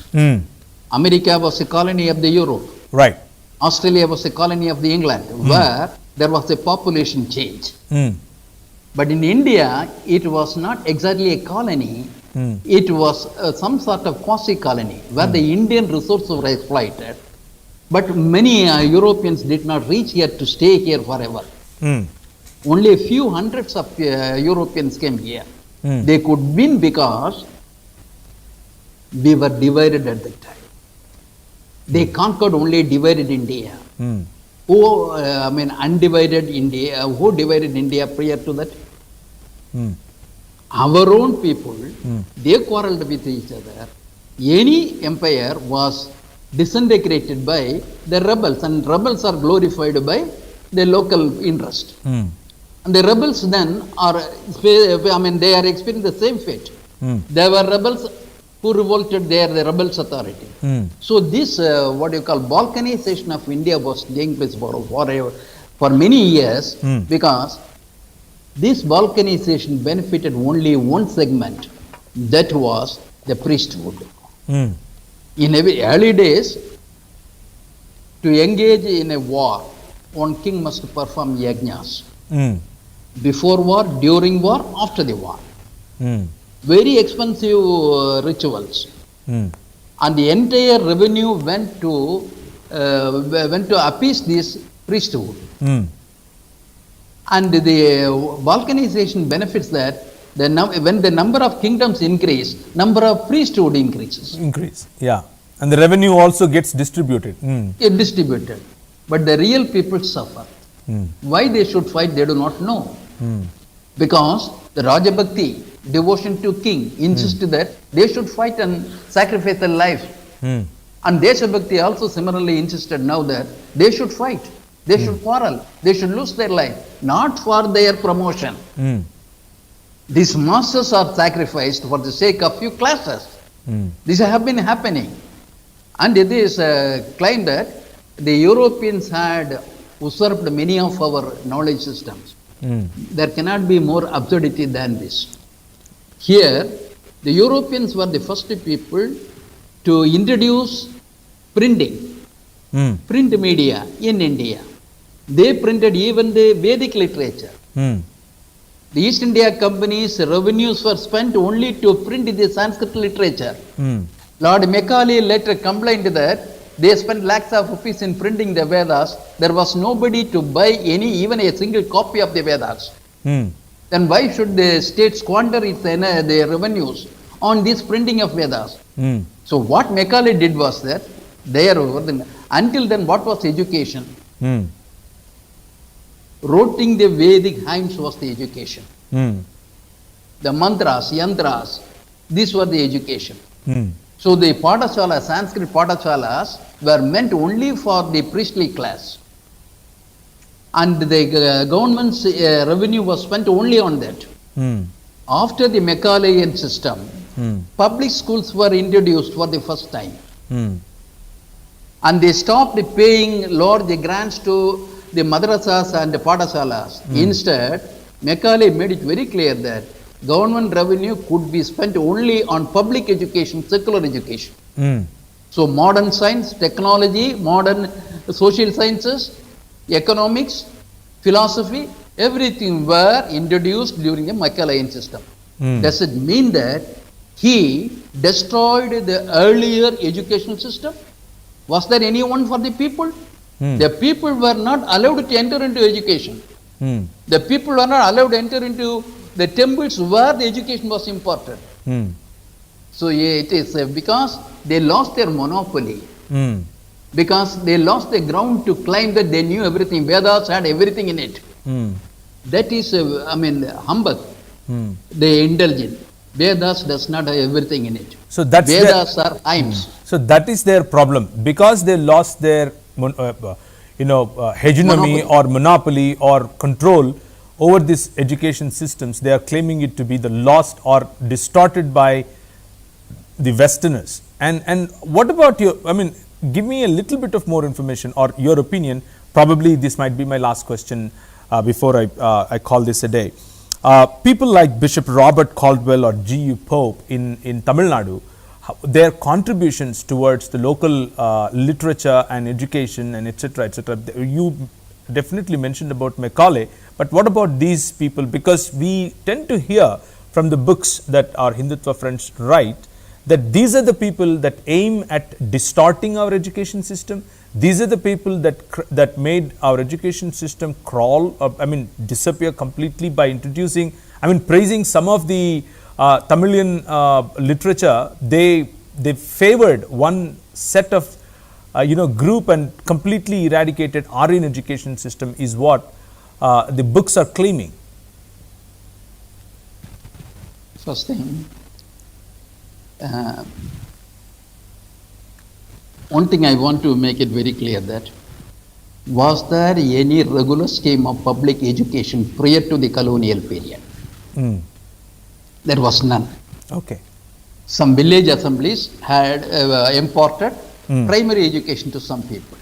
America was a colony of the Europe. Right. Australia was a colony of the England, where there was a population change. But in India, it was not exactly a colony. It was some sort of quasi-colony where the Indian resources were exploited. But many Europeans did not reach here to stay here forever. Only a few hundreds of Europeans came here. They could win because we were divided at that time. They conquered only divided India. Undivided India. Who divided India prior to that? Our own people, they quarreled with each other. Any empire was disintegrated by the rebels, and rebels are glorified by the local interest. And the rebels then are, they are experiencing the same fate. There were rebels who revolted there, the rebels' authority. So this, what you call balkanization of India was taking place for many years, because this balkanization benefited only one segment, that was the priesthood. In early days, to engage in a war, one king must perform yajnas. Before war, during war, after the war. Very expensive rituals. And the entire revenue went to appease this priesthood. And the balkanization benefits that when the number of kingdoms increase, number of priesthood increases. Yeah. And the revenue also gets distributed. Distributed. But the real people suffer. Why they should fight, they do not know. Because the Rajabhakti, devotion to king, insisted that they should fight and sacrifice their life. And Deshabhakti also similarly insisted now that they should fight, they should quarrel, they should lose their life, not for their promotion. These masters are sacrificed for the sake of few classes. These have been happening. And it is claimed that the Europeans had usurped many of our knowledge systems. There cannot be more absurdity than this. Here, the Europeans were the first people to introduce printing, print media in India. They printed even the Vedic literature. The East India Company's revenues were spent only to print the Sanskrit literature. Lord Macaulay later complained that they spent lakhs of rupees in printing the Vedas. There was nobody to buy even a single copy of the Vedas. Then why should the state squander their revenues on this printing of Vedas? So what Macaulay did was that until then, what was education? Writing the Vedic hymns was the education. The mantras, yantras, these were the education. So the Paఠశాlas, Sanskrit Paఠశాlas, were meant only for the priestly class. And the government's revenue was spent only on that. After the Macaulayan system, public schools were introduced for the first time. And they stopped paying large grants to the madrasas and the Paఠశాlas. Instead, Macaulay made it very clear that government revenue could be spent only on public education, secular education. So modern science, technology, modern social sciences, economics, philosophy, everything were introduced during the Macaulayan system. Does it mean that he destroyed the earlier education system. Was there anyone for the people? The people were not allowed to enter into education. The people were not allowed to enter into the temples where the education was imparted. So it is because they lost their monopoly. Because they lost the ground to claim that they knew everything. Vedas had everything in it. That is, humbug, the indulgent. Vedas does not have everything in it. So that's Vedas are hymns. So that is their problem, because they lost their hegemony or monopoly or control over this education systems. They are claiming it to be the lost or distorted by the Westerners. And what about your, give me a little bit of more information or your opinion. Probably this might be my last question before I call this a day. People like Bishop Robert Caldwell or G.U. Pope in Tamil Nadu, their contributions towards the local literature and education and etc. etc. You definitely mentioned about Macaulay, but what about these people? Because we tend to hear from the books that our Hindutva friends write that these are the people that aim at distorting our education system. These are the people that made our education system crawl, disappear completely by introducing, praising some of the Tamilian literature. They favored one set of group and completely eradicated Aryan education system is what the books are claiming. First thing, one thing I want to make it very clear that was there any regular scheme of public education prior to the colonial period? There was none. Okay. Some village assemblies had imparted primary education to some people.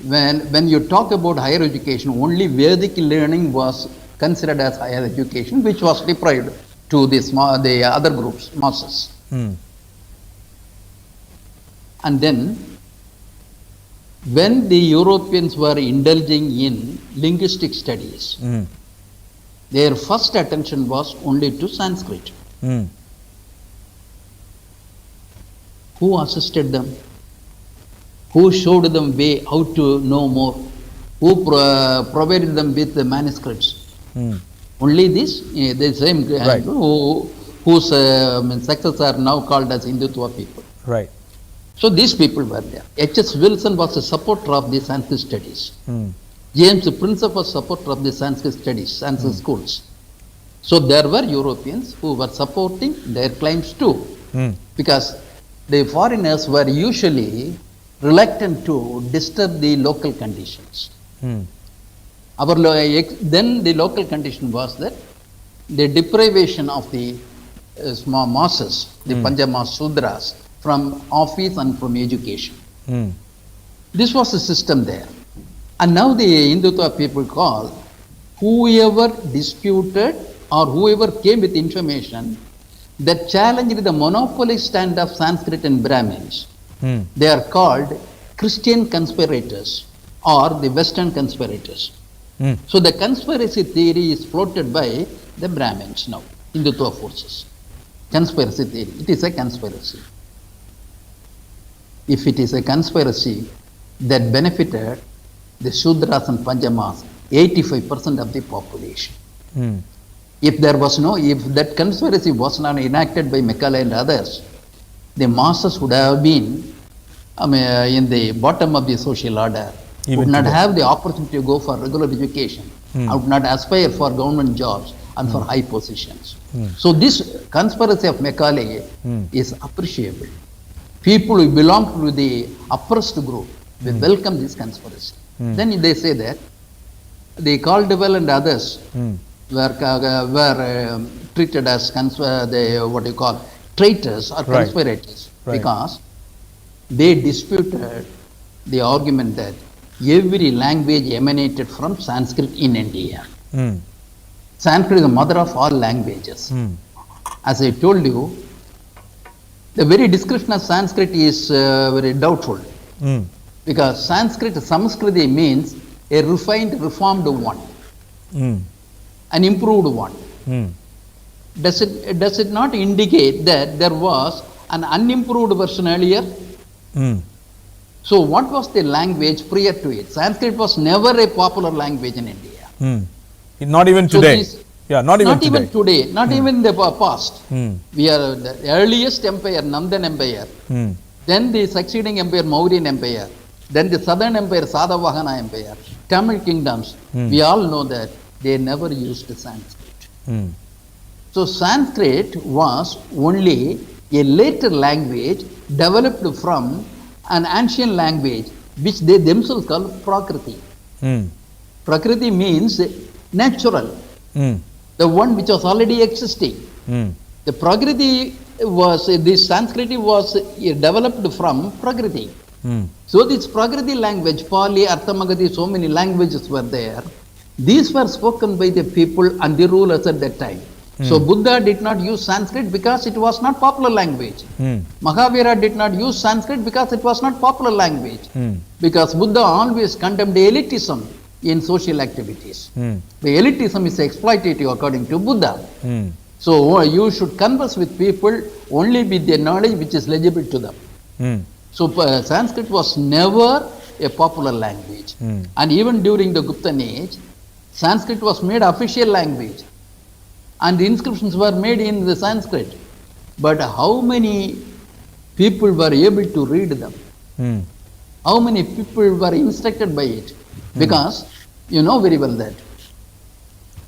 When you talk about higher education, only Vedic learning was considered as higher education, which was deprived to the other groups, masses. And then, when the Europeans were indulging in linguistic studies, their first attention was only to Sanskrit. Who assisted them? Who showed them way how to know more? Who provided them with the manuscripts? Only the same right. whose successors are now called as Hindutva people. Right. So these people were there. H.S. Wilson was a supporter of the Sanskrit studies. James Prinsep was a supporter of the Sanskrit studies, Sanskrit schools. So there were Europeans who were supporting their claims too. Because the foreigners were usually reluctant to disturb the local conditions. Then the local condition was that the deprivation of the small masses, the Panchamas Sudras, from office and from education. This was the system there. And now the Hindutva people call whoever disputed or whoever came with information that challenged the monopoly stand of Sanskrit and Brahmins. They are called Christian conspirators or the Western conspirators. So the conspiracy theory is floated by the Brahmins now, Hindutva forces. Conspiracy theory, it is a conspiracy. If it is a conspiracy that benefited the Shudras and Panchamas, 85% of the population. If that conspiracy was not enacted by Macaulay and others, the masses would have been in the bottom of the social order, would not have the opportunity to go for regular education, would not aspire for government jobs and for high positions. So this conspiracy of Macaulay is appreciable. People who belong to the oppressed group will welcome this conspiracy. Then they say that the Caldwell and others were treated as traitors or conspirators because they disputed the argument that every language emanated from Sanskrit in India. Sanskrit is the mother of all languages. As I told you, the very description of Sanskrit is very doubtful. Because Samskriti means a refined, reformed one, an improved one. does it not indicate that there was an unimproved version earlier? So what was the language prior to it? Sanskrit was never a popular language in India. Not even So today. this- Not even today. today, not even in the past. We are the earliest empire, Nandan Empire. Then the succeeding empire, Mauryan Empire. Then the southern empire, Sadavahana Empire. Tamil kingdoms. We all know that they never used Sanskrit. So Sanskrit was only a later language developed from an ancient language which they themselves call Prakriti. Prakriti means natural, the one which was already existing. The Prakriti was, this Sanskrit was developed from Prakriti. So this Prakriti language, Pali, Arthamagati, so many languages were there. These were spoken by the people and the rulers at that time. So Buddha did not use Sanskrit because it was not popular language. Mahavira did not use Sanskrit because it was not popular language. Because Buddha always condemned elitism in social activities. The elitism is exploitative according to Buddha. So you should converse with people only with the knowledge which is legible to them. So Sanskrit was never a popular language. And even during the Gupta age, Sanskrit was made official language. And the inscriptions were made in the Sanskrit. But how many people were able to read them? How many people were instructed by it? Because you know very well that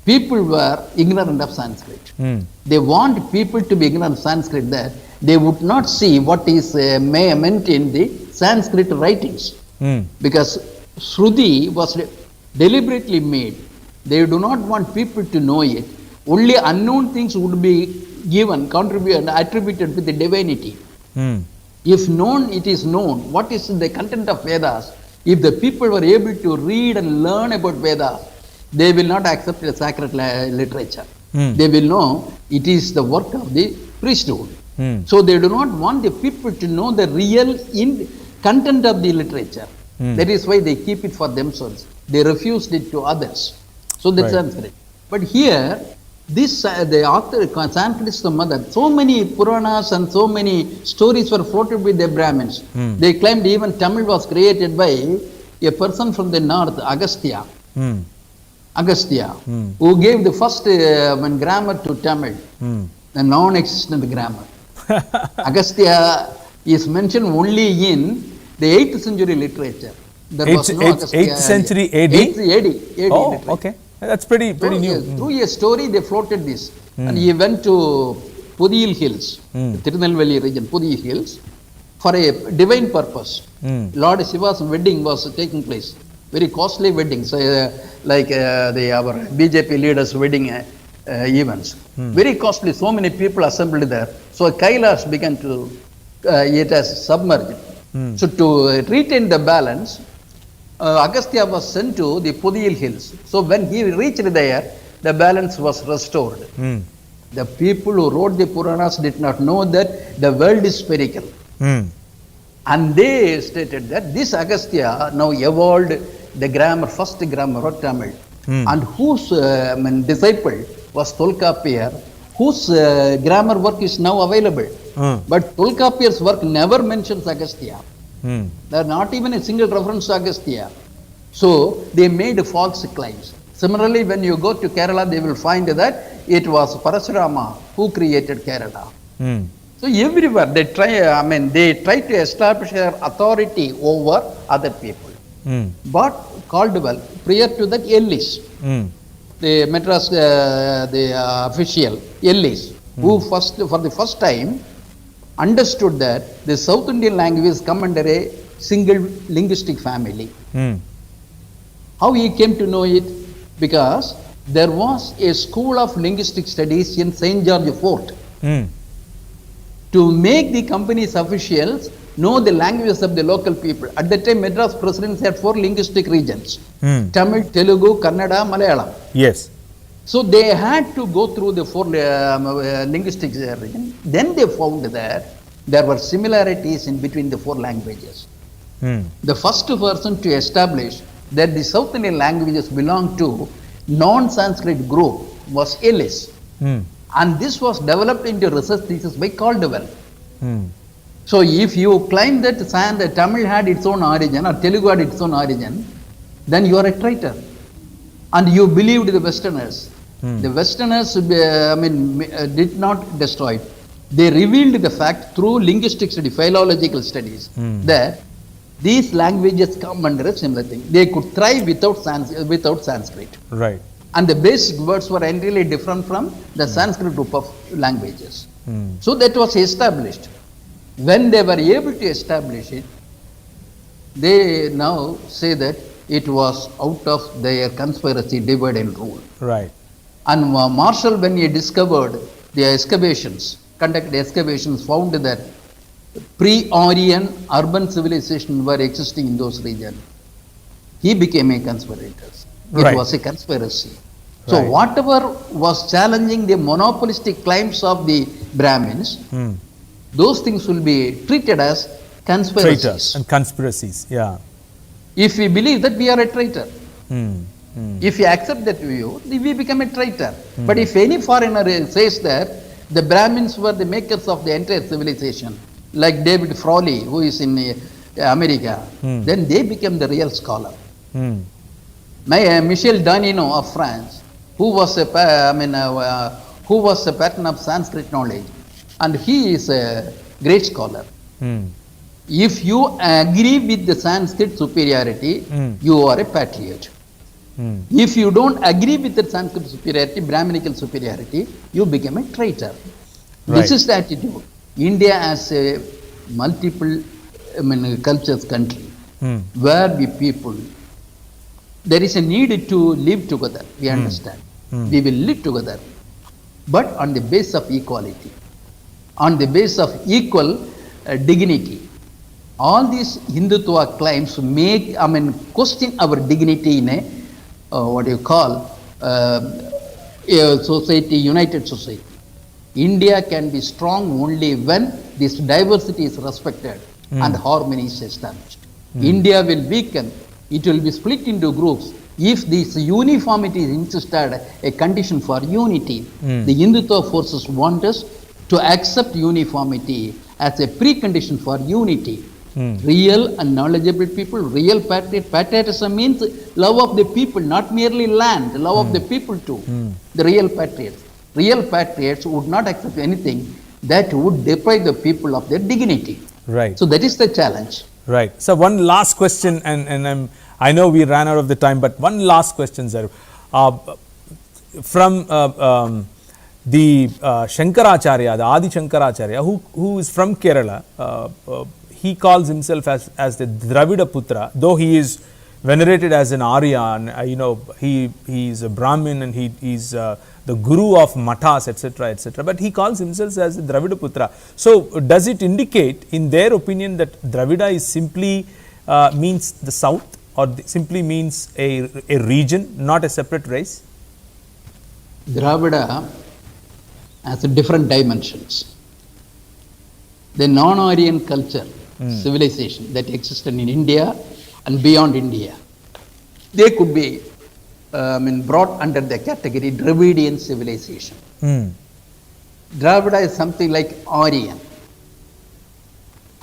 people were ignorant of Sanskrit. They want people to be ignorant of Sanskrit, that they would not see what is meant in the Sanskrit writings. Because Shruti was deliberately made. They do not want people to know it. Only unknown things would be given, contributed, attributed with the divinity. If known, it is known. What is the content of Vedas? If the people were able to read and learn about Vedas, they will not accept the sacred literature. They will know it is the work of the priesthood. So they do not want the people to know the real content of the literature. That is why they keep it for themselves. They refused it to others. So that's Sanskrit. But here, this the author, Sanskrit is the mother. So many Puranas and so many stories were floated with the Brahmins. They claimed even Tamil was created by a person from the north, Agastya. Who gave the first grammar to Tamil, the non-existent grammar. Agastya is mentioned only in the 8th century literature. There was no 8th century AD? 8th AD. Oh, literature. okay. That's pretty new. Through a story, they floated this. And he went to Pudiyil Hills, Tirunelveli region, Pudiyil Hills, for a divine purpose. Lord Shiva's wedding was taking place. Very costly weddings, like our BJP leaders' wedding events. Very costly, so many people assembled there. So Kailash began to, it has submerged. So to retain the balance, Agastya was sent to the Pudiyil Hills. So when he reached there, the balance was restored. The people who wrote the Puranas did not know that the world is spherical. And they stated that this Agastya now evolved the grammar, first grammar of Tamil. And whose disciple was Tolkappiyar, whose grammar work is now available. But Tolkappiyar's work never mentions Agastya. There are not even a single reference to Agastya. So they made false claims. Similarly, when you go to Kerala, they will find that it was Parasurama who created Kerala. So everywhere they try to establish their authority over other people. But Caldwell, prior to that, Ellis, the Madras, the official Ellis, who for the first time understood that the South Indian languages come under a single linguistic family. How he came to know it? Because there was a school of linguistic studies in St. George Fort. To make the company's officials know the languages of the local people. At that time, Madras presidency had 4 linguistic regions. Tamil, Telugu, Kannada, Malayalam. Yes. So they had to go through the 4 linguistic regions. Then they found that there were similarities in between the 4 languages. The first person to establish that the South Indian languages belong to non-Sanskrit group was Ellis. And this was developed into research thesis by Caldwell. Hmm. So if you claim that Tamil had its own origin or Telugu had its own origin, then you are a traitor. And you believed the Westerners. The Westerners, did not destroy it. They revealed the fact through linguistic studies, philological studies, that these languages come under a similar thing. They could thrive without Sanskrit. Right. And the basic words were entirely different from the Sanskrit group of languages. So that was established. When they were able to establish it, they now say that it was out of their conspiracy, divide and rule. Right. And Marshall, when he discovered the excavations, conducted excavations, found that pre-Aryan urban civilizations were existing in those regions, he became a conspirator. It was a conspiracy. So whatever was challenging the monopolistic claims of the Brahmins, those things will be treated as conspiracies. Traitors and conspiracies, yeah. If we believe that, we are a traitor. If we accept that view, we become a traitor. But if any foreigner says that the Brahmins were the makers of the entire civilization, like David Frawley, who is in America, then they become the real scholar. Michel Danino of France, who was a pattern of Sanskrit knowledge, and he is a great scholar. If you agree with the Sanskrit superiority, you are a patriot. If you don't agree with the Sanskrit superiority, Brahminical superiority, you become a traitor. This is the attitude. India as a multiple cultures country, where we people, there is a need to live together, we understand. We will live together, but on the basis of equality, on the basis of equal dignity. All these Hindutva claims make, question our dignity in a, a society, united society. India can be strong only when this diversity is respected and harmony is established. India will weaken, it will be split into groups. If this uniformity is insisted a condition for unity, the Hindutva forces want us to accept uniformity as a precondition for unity. Real and knowledgeable people, real patriotism means love of the people, not merely land, love of the people too. The real patriots. Real patriots would not accept anything that would deprive the people of their dignity. Right. So that is the challenge. Right. So one last question, and I know we ran out of the time, but one last question, sir. From the Shankaracharya, the Adi Shankaracharya, who is from Kerala, he calls himself as the Dravida Putra, though he is venerated as an Arya, and he is a Brahmin, and he is the guru of matas, etc., etc. But he calls himself as the Dravida Putra. So does it indicate, in their opinion, that Dravida is simply means the south, or simply means a region, not a separate race? Dravida has different dimensions. The non-Aryan culture, civilization that existed in India and beyond India, they could be brought under the category Dravidian civilization. Dravida is something like Aryan,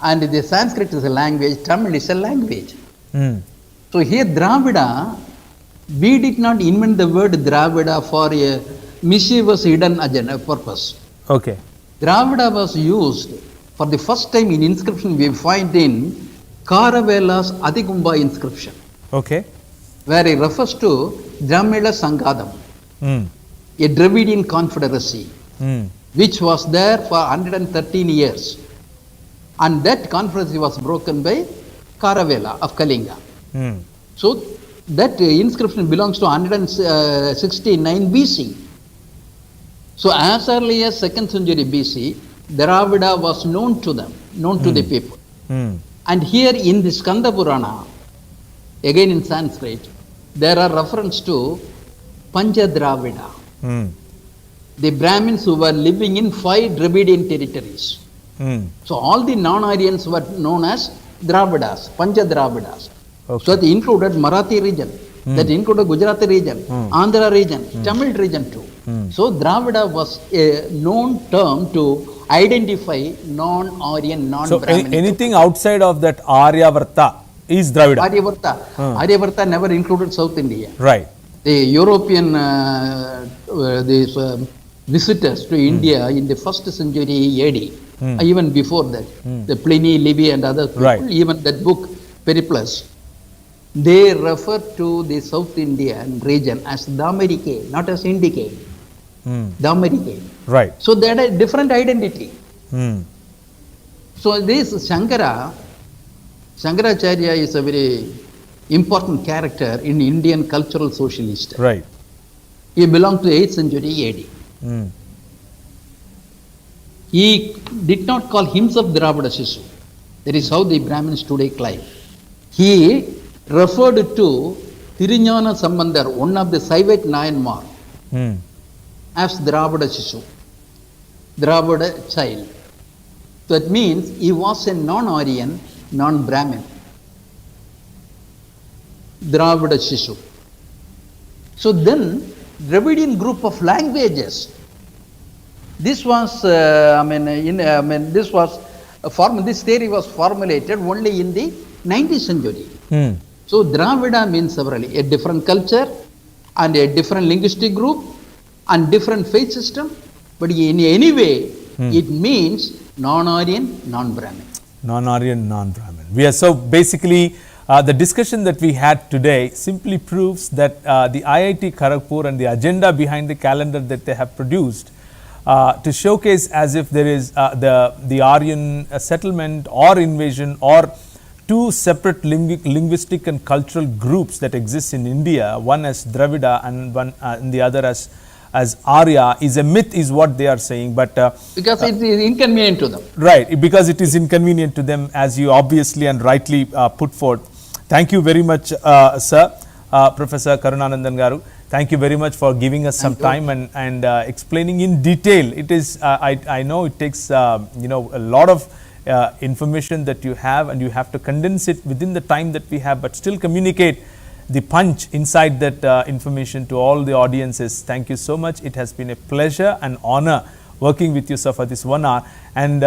and the Sanskrit is a language, Tamil is a language. So here Dravida, we did not invent the word Dravida for a mischievous hidden agenda purpose. Okay. Dravida was used for the first time in inscription we find in Karavela's Adhigumba inscription. Okay. Where he refers to Dramila Sangadam, a Dravidian confederacy, which was there for 113 years. And that confederacy was broken by Karavela of Kalinga. So that inscription belongs to 169 BC. So as early as 2nd century BC, Dravida was known to them, known to the people. And here in the Skanda Purana, again in Sanskrit, there are references to Panja Dravida, the Brahmins who were living in 5 Dravidian territories. So all the non-Aryans were known as Dravidas, Panja Dravidas. Okay. So they included Marathi region, that included Gujarati region, Andhra region, Tamil region too. So Dravida was a known term to identify non-Aryan, So non-Brahminic. anything outside of that Aryavarta is Dravida. Aryavarta never included South India. Right. The European these, visitors to India in the 1st century AD, even before that, the Pliny, Livy and other people, Right. even that book, Periplus, they refer to the South Indian region as Damarike, not as Indique. Damarike. Right. So they had a different identity. Hmm. So this Shankaracharya is a very important character in Indian cultural social history. Right. He belonged to 8th century AD. Hmm. He did not call himself Dravida Shishu. That is how the Brahmins today claim. He referred to Thiruñana Sambandar, one of the Saivite Nayanmar, Hmm. as Dravida Shishu, Dravida child. That means he was a non-Aryan, non-Brahmin. Dravida Shishu. So then, Dravidian group of languages. This was, this theory was formulated only in the 19th century. Hmm. So Dravida means severally a different culture and a different linguistic group and different faith system, but in any way, it means non-Aryan, non-Brahmin. Non-Aryan, non-Brahmin. We are so basically the discussion that we had today simply proves that the IIT Kharagpur and the agenda behind the calendar that they have produced to showcase as if there is the Aryan settlement or invasion or two separate linguistic and cultural groups that exist in India, one as Dravida and one and the other as Arya, is a myth, is what they are saying. But because it is inconvenient to them. Right, because it is inconvenient to them, as you obviously and rightly put forth. Thank you very much, sir, Professor Karunanandan Garu. Thank you very much for giving us some time and explaining in detail. It is, I know it takes, a lot of information that you have, and you have to condense it within the time that we have, but still communicate the punch inside that information to all the audiences. Thank you so much. It has been a pleasure and honor working with you, sir, for this 1 hour, and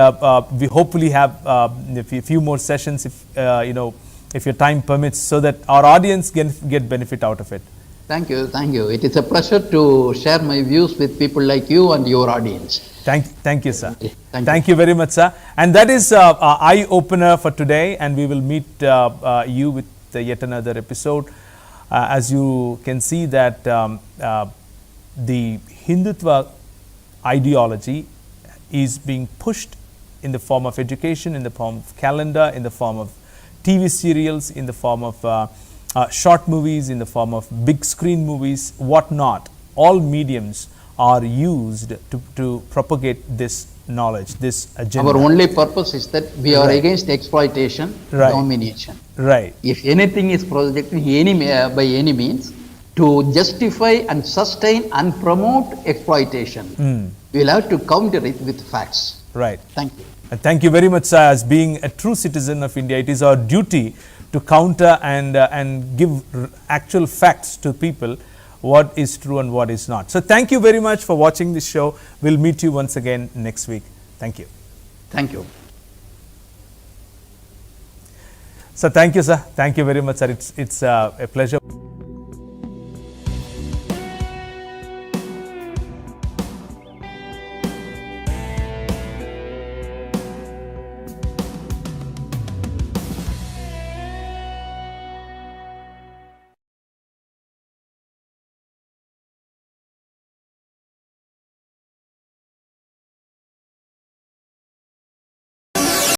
we hopefully have a few more sessions if your time permits, so that our audience can get benefit out of it. Thank you, thank you. It is a pleasure to share my views with people like you and your audience. Thank you, sir. Thank you very much, sir. And that is our eye opener for today, and we will meet you with yet another episode. As you can see that the Hindutva ideology is being pushed in the form of education, in the form of calendar, in the form of TV serials, in the form of short movies, in the form of big screen movies, whatnot. All mediums are used to propagate this knowledge, this agenda. Our only purpose is that we are against exploitation, domination. Right. If anything is projected by any means to justify and sustain and promote exploitation, we will have to counter it with facts. Right. Thank you. And thank you very much, sir. As being a true citizen of India, it is our duty to counter and give actual facts to people, what is true and what is not. So thank you very much for watching this show. We'll meet you once again next week. Thank you. Thank you. So thank you, sir. Thank you very much, sir. It's a pleasure.